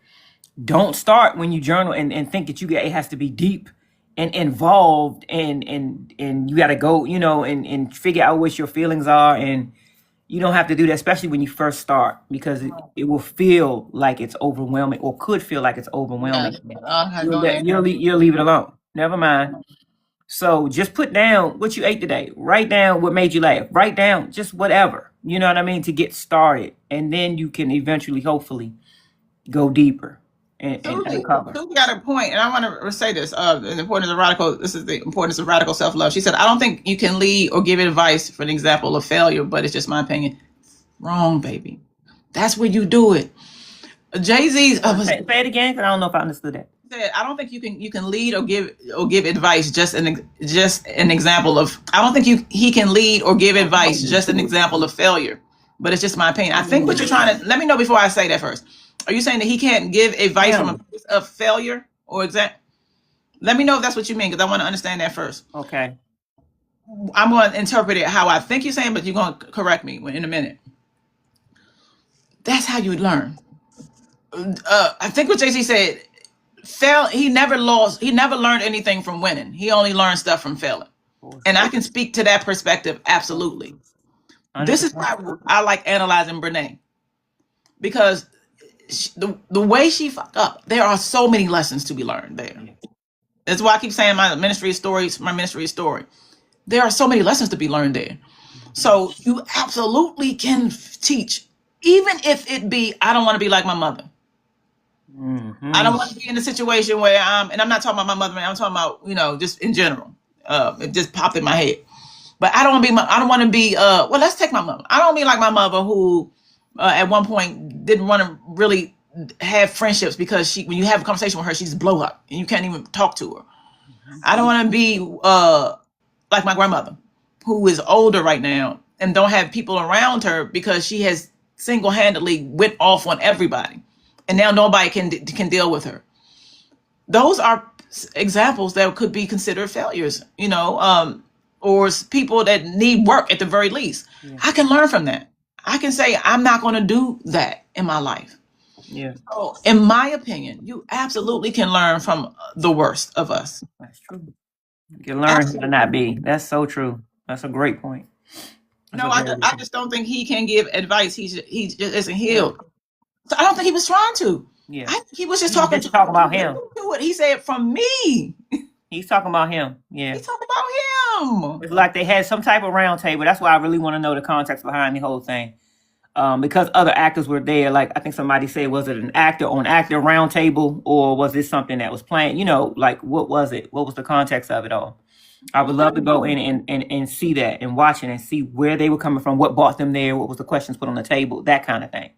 Don't start when you journal and think that it has to be deep and involved and you got to go, and figure out what your feelings are, and you don't have to do that, especially when you first start, because it will feel like it's overwhelming, or could feel like it's overwhelming. You'll leave it alone. Never mind. So just put down what you ate today. Write down what made you laugh. Write down just whatever, you know what I mean, to get started. And then you can eventually, hopefully, go deeper and uncover. Susie got a point, and I want to say this. The importance of radical. This is the importance of radical self-love. She said, "I don't think you can lead or give advice for an example of failure, but it's just my opinion." Wrong, baby. That's where you do it. Jay-Z's Say it again, because I don't know if I understood that. Said, I don't think you can lead or give advice. Just an example of. I don't think he can lead or give advice. Just an example of failure, but it's just my opinion. I think what you're trying to let me know before I say that first. Are you saying that he can't give advice from a place of failure or exact? Let me know if that's what you mean, because I want to understand that first. Okay. I'm going to interpret it how I think you're saying, but you're going to correct me in a minute. That's how you learn. I think what JC said, he never learned anything from winning. He only learned stuff from failing. And I can speak to that perspective, absolutely. 100%. This is why I like analyzing Brené. Because the way she fucked up, there are so many lessons to be learned there. That's why I keep saying my ministry story. There are so many lessons to be learned there. So you absolutely can teach, even if it be, I don't want to be like my mother. Mm-hmm. I don't want to be in a situation where and I'm not talking about my mother, I'm talking about, just in general. It just popped in my head. But I don't want to be, well, let's take my mother. I don't mean like my mother who at one point didn't want to really have friendships because when you have a conversation with her, she's blow up and you can't even talk to her. Mm-hmm. I don't want to be like my grandmother who is older right now and don't have people around her because she has single-handedly went off on everybody. And now nobody can deal with her. Those are examples that could be considered failures, or people that need work at the very least. Yeah. I can learn from that. I can say, I'm not going to do that in my life. Yeah. So, in my opinion, you absolutely can learn from the worst of us. That's true. You can learn how to not be. That's so true. That's a great point. I just don't think he can give advice. He just isn't healed. So I don't think he was trying to. Yeah. I think he was just talking about him. He said from me. He's talking about him. Yeah. He's talking about him. It's like they had some type of round table. That's why I really want to know the context behind the whole thing. Because other actors were there. Like I think somebody said, was it an actor on actor round table, or was this something that was planned? Like what was it? What was the context of it all? I would love to go in and see that and watch it and see where they were coming from, what brought them there, what was the questions put on the table, that kind of thing.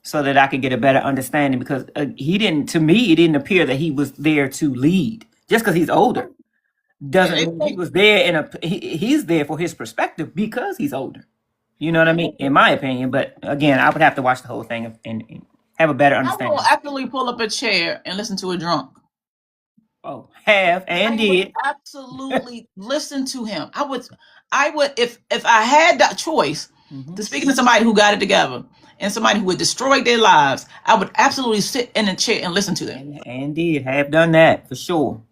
So that I could get a better understanding, because to me, it didn't appear that he was there to lead. Just because he's older doesn't mean he was there he's there for his perspective because he's older. You know what I mean? In my opinion. But again, I would have to watch the whole thing and have a better understanding. I will actually pull up a chair and listen to a drunk. Oh, did. Absolutely listen to him. I would if I had that choice to speaking to somebody who got it together and somebody who had destroyed their lives, I would absolutely sit in a chair and listen to them. And did have done that for sure.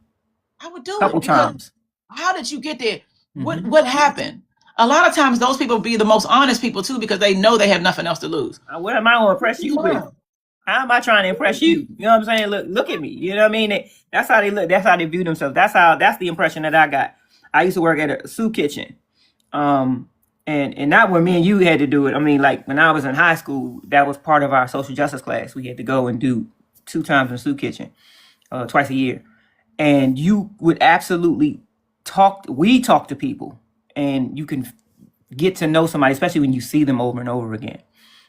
I would do a couple times. How did you get there? Mm-hmm. What happened? A lot of times those people be the most honest people too, because they know they have nothing else to lose. What am I going to impress you with? How am I trying to impress you? You know what I'm saying? Look at me. You know what I mean? That's how they look. That's how they view themselves. That's the impression that I got. I used to work at a soup kitchen. And not when me and you had to do it. I mean, like when I was in high school, that was part of our social justice class. We had to go and do 2 times in the soup kitchen, twice a year. And you would absolutely talk to people, and you can get to know somebody, especially when you see them over and over again.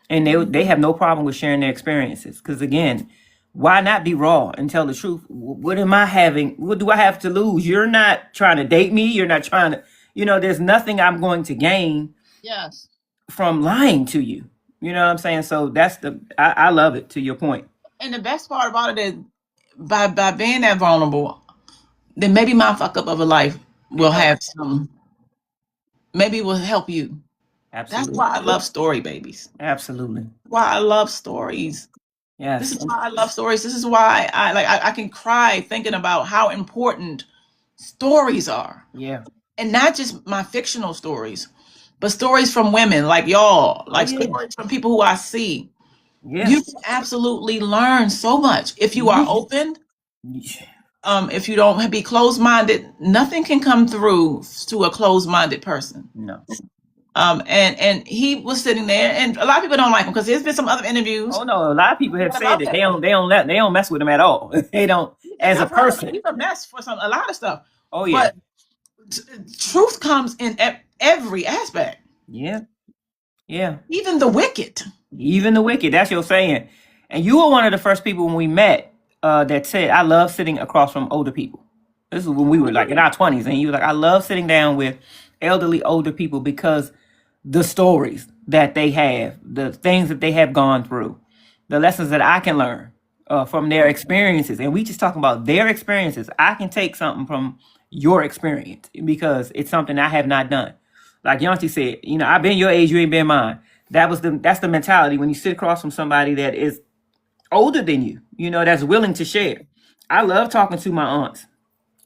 And they have no problem with sharing their experiences. Because again, why not be raw and tell the truth? What am I having? What do I have to lose? You're not trying to date me. You're not trying to, there's nothing I'm going to gain Yes. from lying to you. You know what I'm saying? So I love it, to your point. And the best part about it is by being that vulnerable, then maybe my fuck up of a life will have maybe will help you. Absolutely. That's why I love story babies. Absolutely. Why I love stories. Yes. This is why I love stories. This is why I can cry thinking about how important stories are. Yeah. And not just my fictional stories, but stories from women like y'all, like stories from people who I see. Yes. You can absolutely learn so much if you are open. If you don't be closed-minded, nothing can come through to a closed-minded person. No. And he was sitting there, and a lot of people don't like him because there's been some other interviews. Oh no, a lot of people have said that they don't mess with him at all. They don't, as a person. He's a mess for a lot of stuff. Oh yeah. But truth comes in every aspect. Yeah. Yeah. Even the wicked. Even the wicked. That's your saying. And you were one of the first people when we met that said, I love sitting across from older people. This is when we were like in our 20s. And you were like, I love sitting down with elderly older people because the stories that they have, the things that they have gone through, the lessons that I can learn from their experiences. And we just talking about their experiences. I can take something from your experience because it's something I have not done. Like Yanti said, I've been your age, you ain't been mine. That's the mentality when you sit across from somebody that is older than you, that's willing to share. I love talking to my aunts.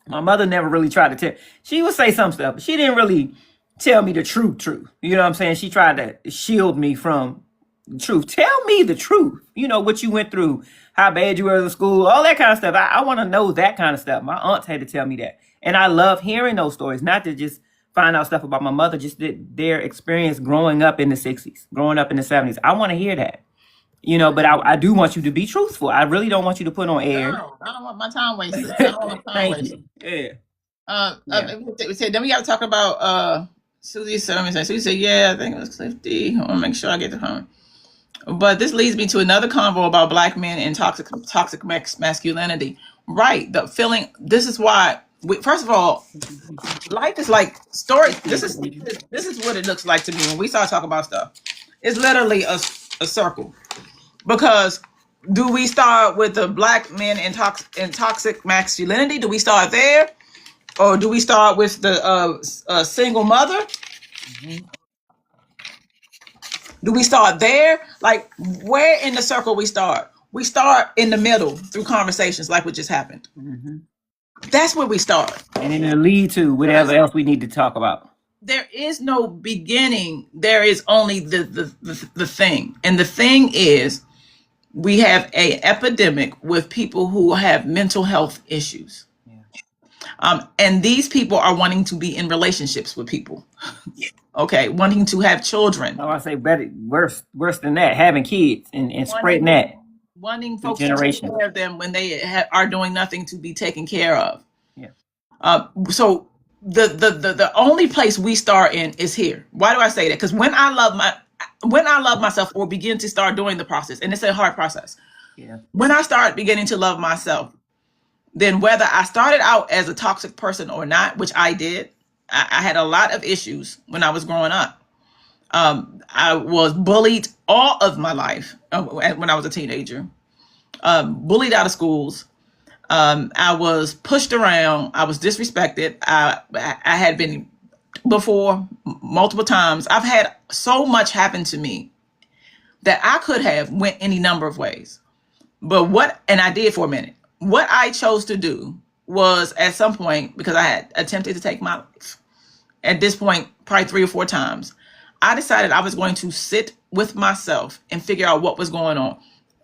My mother never really tried to tell. She would say some stuff, but she didn't really tell me the truth. You know what I'm saying? She tried to shield me from the truth. Tell me the truth. What you went through, how bad you were in school, all that kind of stuff. I want to know that kind of stuff. My aunts had to tell me that. And I love hearing those stories, not to just find out stuff about my mother, just their experience growing up in the 60s, growing up in the 70s. I want to hear that. But I do want you to be truthful. I really don't want you to put on air. No, I don't want my time wasted. I don't want my time wasted. Yeah. Then we got to talk about Susie said, Susie said, yeah, I think it was Clifty. I want to make sure I get the comment. But this leads me to another convo about Black men and toxic masculinity. Right. The feeling, this is why, first of all, life is like story. This is what it looks like to me when we start talking about stuff. It's literally a circle. Because do we start with the Black men and toxic masculinity? Do we start there? Or do we start with the single mother? Mm-hmm. Do we start there? Like, where in the circle we start? We start in the middle through conversations like what just happened. Mm-hmm. That's where we start. And then it'll lead to whatever else we need to talk about. There is no beginning. There is only the thing. And the thing is, we have an epidemic with people who have mental health issues. Yeah. And these people are wanting to be in relationships with people. Okay, wanting to have children. Oh, I say better, worse than that, having kids and spreading that. Wanting folks to take care of them when they are doing nothing to be taken care of. Yeah. So the only place we start in is here. Why do I say that? Because when I love myself or begin to start doing the process, and it's a hard process. Yeah. When I start beginning to love myself, then whether I started out as a toxic person or not, which I did, I had a lot of issues when I was growing up. I was bullied all of my life when I was a teenager, bullied out of schools. I was pushed around. I was disrespected. I had been before multiple times. I've had so much happen to me that I could have went any number of ways. But and I did for a minute. What I chose to do was at some point, because I had attempted to take my life, at this point, probably 3 or 4 times, I decided I was going to sit with myself and figure out what was going on.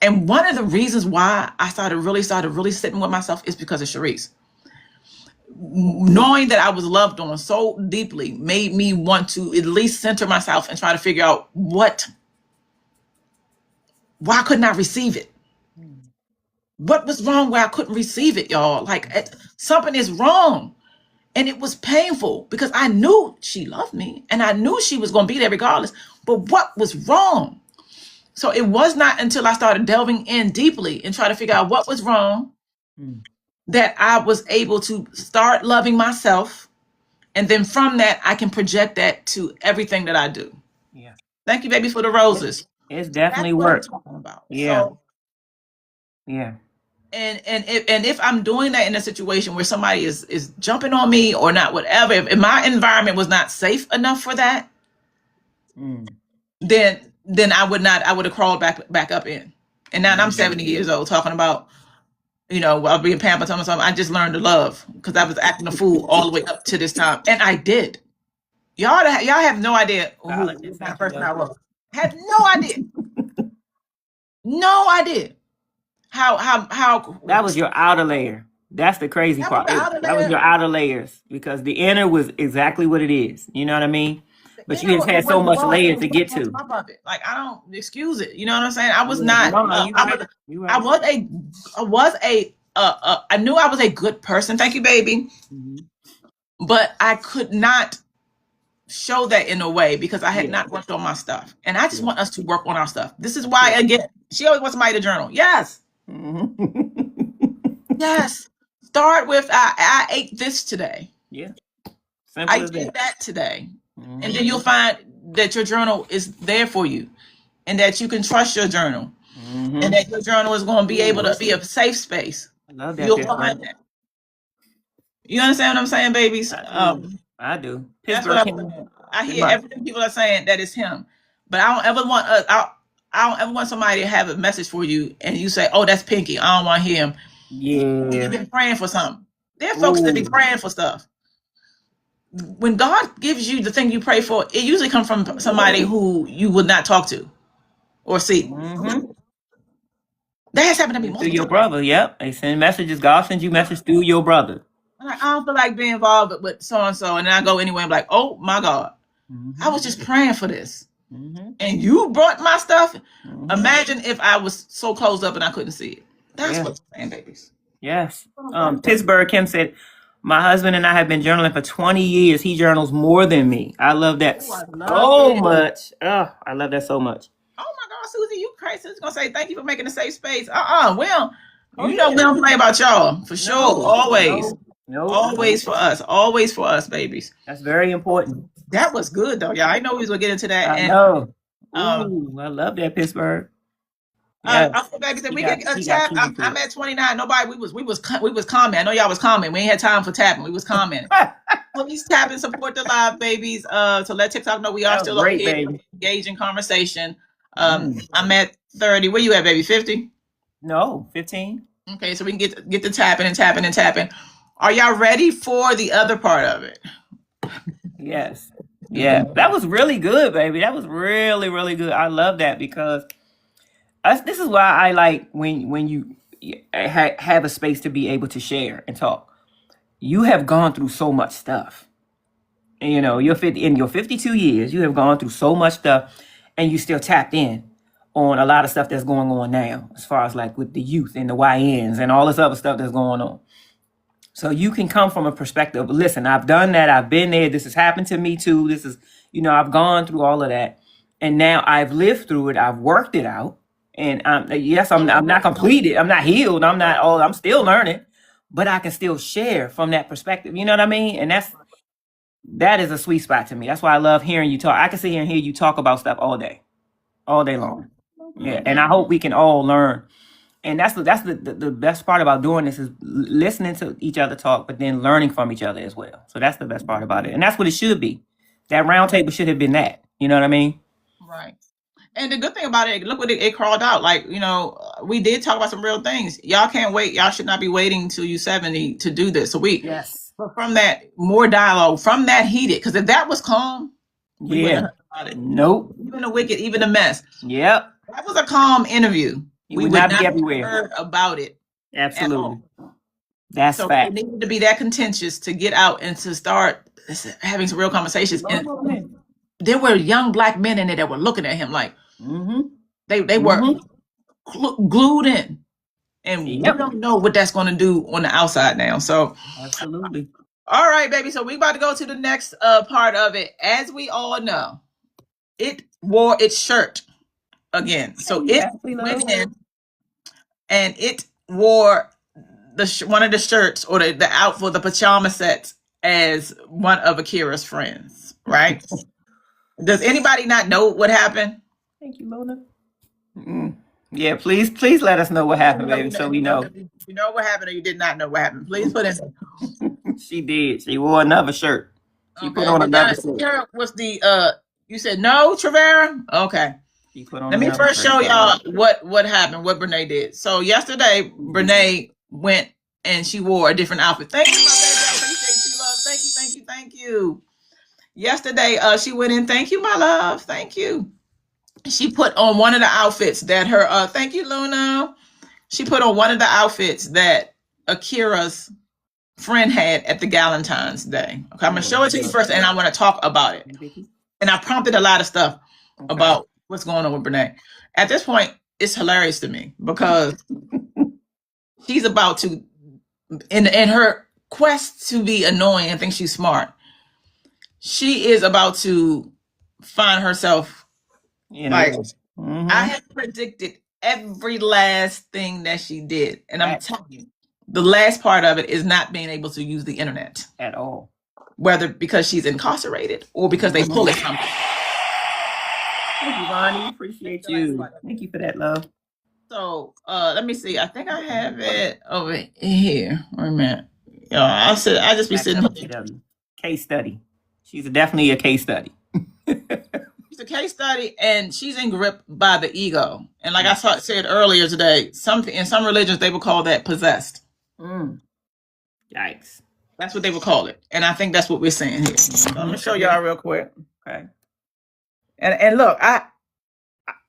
And one of the reasons why I started really sitting with myself is because of Sharice. Knowing that I was loved on so deeply made me want to at least center myself and try to figure out why couldn't I receive it? What was wrong where I couldn't receive it, y'all? Like something is wrong. And it was painful because I knew she loved me and I knew she was going to be there regardless. But what was wrong? So it was not until I started delving in deeply and try to figure out what was wrong that I was able to start loving myself. And then from that, I can project that to everything that I do. Yeah. Thank you, baby, for the roses. It's definitely That's what work. I'm talking about. Yeah. So, yeah. And if I'm doing that in a situation where somebody is jumping on me or not, whatever, if my environment was not safe enough for that, then I would have crawled back up in. And now I'm 70 years old talking about, while being pampered, something. I just learned to love because I was acting a fool all the way up to this time. And I did. Y'all have no idea who kind of person I was. Had no idea. No idea. How that was your outer layer. That's the crazy part. That was your outer layers because the inner was exactly what it is. You know what I mean? But you just had so much layers to get to. Like, I don't excuse it. You know what I'm saying? I was not. I knew I was a good person. Thank you, baby. But I could not show that in a way because I had not worked on my stuff. And I just want us to work on our stuff. This is why, again, she always wants somebody to journal. Yes. Yes. Start with, I ate this today. Yeah. I did that today. And then you'll find that your journal is there for you and that you can trust your journal and that your journal is going to be able to be a safe space. I love that. You'll find that. You understand what I'm saying, babies? I do. That's what I hear everything people are saying that it's him. But I don't ever want somebody to have a message for you and you say, oh, that's Pinky. I don't want to hear him. Yeah. You've been praying for something. There are folks that be praying for stuff. When God gives you the thing you pray for, it usually comes from somebody who you would not talk to or see. That has happened to me multiple times. Through your brother, yep. They send messages. God sends you messages through your brother. I'm like, I don't feel like being involved with so-and-so. And then I go anywhere and be like, oh, my God. I was just praying for this. And you brought my stuff. Imagine if I was so closed up and I couldn't see it. That's what I'm saying, babies. Yes. Pittsburgh Kim said, my husband and I have been journaling for 20 years. He journals more than me. I love that so much. Oh, I love that so much. Oh my God, Susie, you crazy. Susie gonna say thank you for making a safe space. Well, we don't play about y'all for sure. Always. Always for us. Always for us, babies. That's very important. That was good though, y'all. I know we was gonna get into that. I know. I love that, Pittsburgh. Yes. Baby said we can tap. I'm at 29. Nobody. We was commenting. I know y'all was commenting. We ain't had time for tapping. We was commenting. Please tap and support the live, babies. To let TikTok know we are still over here, engaged in conversation. I'm at 30. Where you at, baby? 50? No, 15. Okay, so we can get to tapping and tapping and tapping. Are y'all ready for the other part of it? Yes. Yeah, that was really good, baby. That was really, really good. I love that because this is why I like when you have a space to be able to share and talk. You have gone through so much stuff. And, you're in your 52 years, you have gone through so much stuff and you still tapped in on a lot of stuff that's going on now, as far as like with the youth and the YNs and all this other stuff that's going on. So you can come from a perspective, listen, I've done that. I've been there. This has happened to me too. This is, I've gone through all of that. And now I've lived through it. I've worked it out. And I'm not completed. I'm not healed. I'm still learning, but I can still share from that perspective. You know what I mean? And that is a sweet spot to me. That's why I love hearing you talk. I can sit here and hear you talk about stuff all day long. Yeah. And I hope we can all learn. And that's the best part about doing this is listening to each other talk, but then learning from each other as well. So that's the best part about it. And that's what it should be. That round table should have been that. You know what I mean? Right. And the good thing about it, look what it crawled out. Like, we did talk about some real things. Y'all can't wait. Y'all should not be waiting till you're 70 to do this. So from that, more dialogue, from that heated. Because if that was calm, we wouldn't have heard about it. Nope. Even the wicked, even the mess. Yep. That was a calm interview. You would not be have everywhere. heard about it. Absolutely. That's so fact. it needed to be that contentious to get out and to start having some real conversations. And there were young Black men in there that were looking at him like they were glued in. And we don't know what that's going to do on the outside now. So absolutely. All right, baby. So we about to go to the next part of it. As we all know, it wore its shirt again. So it went in and it wore one of the shirts or the outfit, the pajama sets as one of Akira's friends, right? Does anybody not know what happened? Thank you, Luna. Yeah, please let us know what happened, baby, so we know. You know what happened or you did not know what happened. Please put in. She did. She wore another shirt. She put on another shirt. Was the you said no, Trevera? Okay. She put on Let me first show y'all what happened, what Brenay did. So yesterday, Brenay went and she wore a different outfit. Thank you, my baby. I appreciate you, love. Thank you. Yesterday, she went in. Thank you, my love. Thank you. She put on one of the outfits that her thank you, Luna. She put on one of the outfits that Akira's friend had at the Galentine's Day. Okay, I'm gonna show it to you first, and I want to talk about it. And I prompted a lot of stuff about what's going on with Brené. At this point, it's hilarious to me because she's about to, in her quest to be annoying and think she's smart, she is about to find herself like, I have predicted every last thing that she did. And I'm telling you, the last part of it is not being able to use the internet. At all. Whether because she's incarcerated or because they pull it from her. Thank you, Ronnie. Appreciate you. Thank you for that, love. So let me see. I think I have it over here. Wait a minute. I just be sitting here. Case study. She's definitely a case study. She's a case study, and she's in grip by the ego. And like I said earlier today, in some religions they would call that possessed. Yikes. That's what they would call it. And I think that's what we're saying here. So I'm gonna show y'all real quick. Okay. And look, I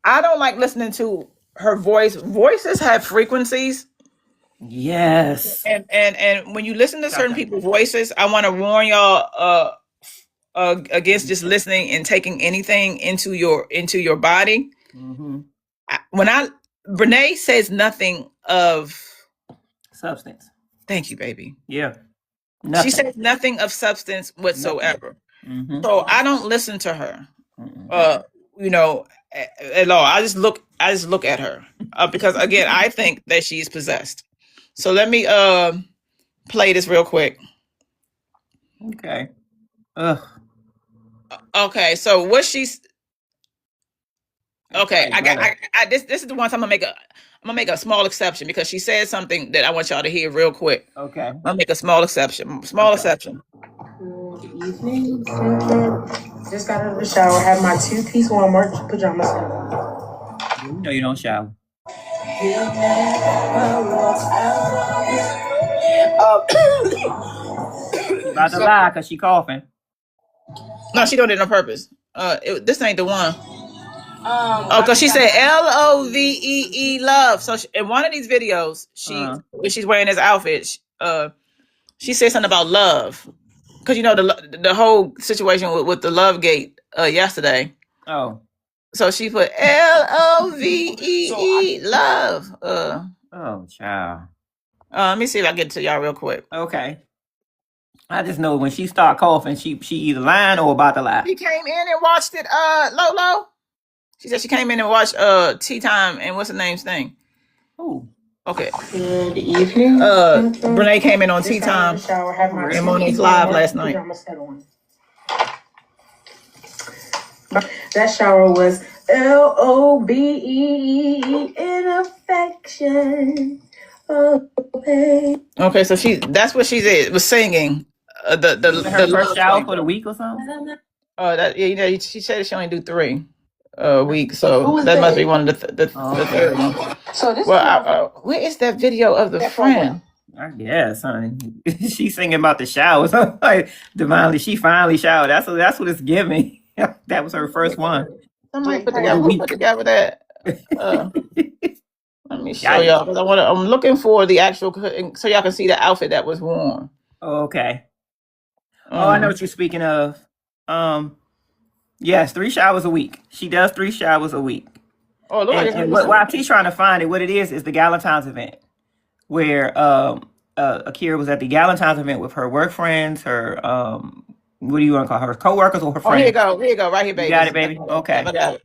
don't like listening to her voice. Voices have frequencies. Yes. And when you listen to certain people's voices, I want to warn y'all against just listening and taking anything into your body. Brené says nothing of substance. Thank you, baby. Yeah. She says nothing of substance whatsoever. So I don't listen to her. At all. I just look at her because again, I think that she's possessed. So let me play this real quick. Okay. Okay, so what she's okay. This is the one time I'm gonna make a small exception because she said something that I want y'all to hear real quick. Okay. I'll make a small exception. Exception. Good evening. Just got out of the shower. Have my 2-piece Walmart pajamas. You know you don't shower. She's about to lie because she coughing. No, she don't do it on purpose. This ain't the one. Because she said LOVEE love. So in one of these videos, when she's wearing this outfit, she said something about love. Because the whole situation with the Love Gate yesterday. Oh. So she put LOVEE love. Oh, child. Let me see if I get to y'all real quick. Okay. I just know when she start coughing, she either lying or about to lie. She came in and watched it, Lolo. She said she came in and watched Tea Time and what's the name's thing? Ooh. Okay. Good evening. Brené came in on Tea Time and Monique's live last night. That shower was LOBE in affection. Okay, so that's what she did, was singing. The first shower for the week or something? She said she only do 3 a week, so that must be one of the third one. So this where is that video of the friend? I guess, honey. She's singing about the showers. Like, divinely, she finally showered. That's what it's giving. That was her first one. Somebody put together that. Let me show y'all because I'm looking for the actual so y'all can see the outfit that was worn. Okay. Oh, I know what you're speaking of. Yes, 3 showers a week. She does 3 showers a week. Oh, look and while T's trying to find it, what it is the Galentine's event, where Akira was at the Galentine's event with her work friends, her what do you want to call her co-workers or her friends? Oh, here you go, right here, baby. You got it, baby. Okay. I got it.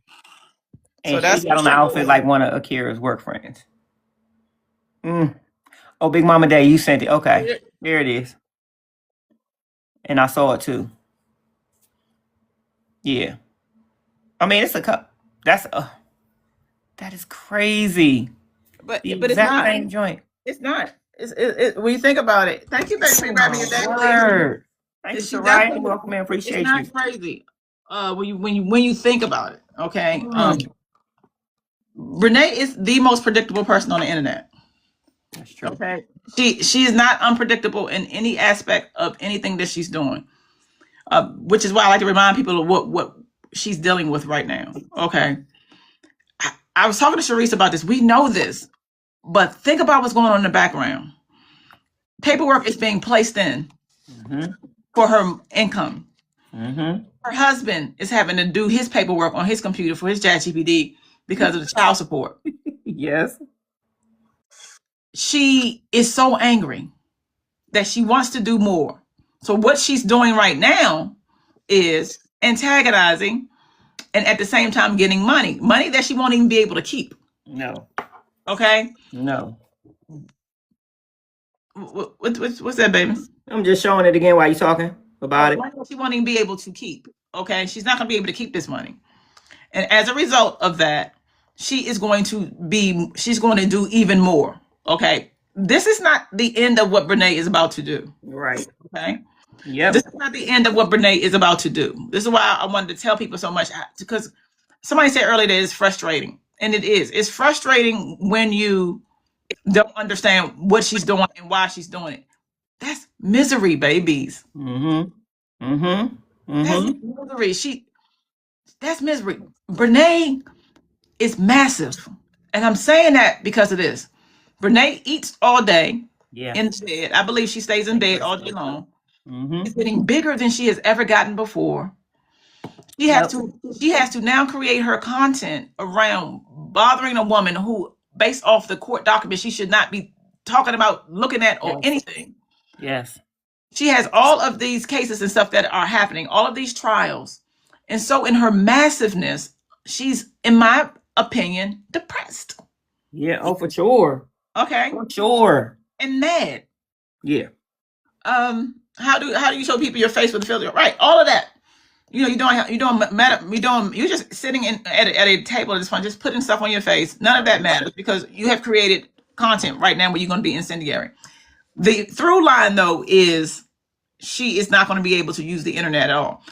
And so that's got on the outfit like one of Akira's work friends. Oh, Big Mama Day, you sent it. Okay, there it is. And I saw it too. Yeah. I mean, it's a cup. That is crazy. But it's not same joint. It's not. When you think about it. Thank you, baby, for grabbing your daily. Thank you, Soraya. Welcome and appreciate you. It's not crazy. When you think about it, okay. Brené is the most predictable person on the internet. That's true. Okay. She is not unpredictable in any aspect of anything that she's doing. Which is why I like to remind people of what she's dealing with right now. Okay. I was talking to Sharice about this. We know this, but think about what's going on in the background. Paperwork is being placed in for her income. Her husband is having to do his paperwork on his computer for his ChatGPT because of the child support. Yes. She is so angry that she wants to do more. So what she's doing right now is antagonizing and at the same time getting money that she won't even be able to keep. No. Okay? No. What's that, baby? I'm just showing it again while you're talking about it. She won't even be able to keep. Okay? She's not going to be able to keep this money. And as a result of that, she's going to do even more. Okay? This is not the end of what Brené is about to do. Right. Okay? Yep. This is not the end of what Brené is about to do. This is why I wanted to tell people so much, because somebody said earlier that it's frustrating. And it is. It's frustrating when you don't understand what she's doing and why she's doing it. That's misery, babies. That's misery. That's misery. Brené is massive. And I'm saying that because of this. Brené eats all day in bed. I believe she stays in bed all day long. It's getting bigger than she has ever gotten before. She has to now create her content around bothering a woman who, based off the court document, she should not be talking about, looking at, or anything. Yes. She has all of these cases and stuff that are happening, all of these trials. And so in her massiveness, she's, in my opinion, depressed. Yeah. Oh, for sure. Okay. For sure. And mad. Yeah. How do you show people your face with a filter? Right. All of that. You're just sitting at a table at this point, just putting stuff on your face. None of that matters because you have created content right now where you're going to be incendiary. The through line, though, is she is not going to be able to use the internet at all.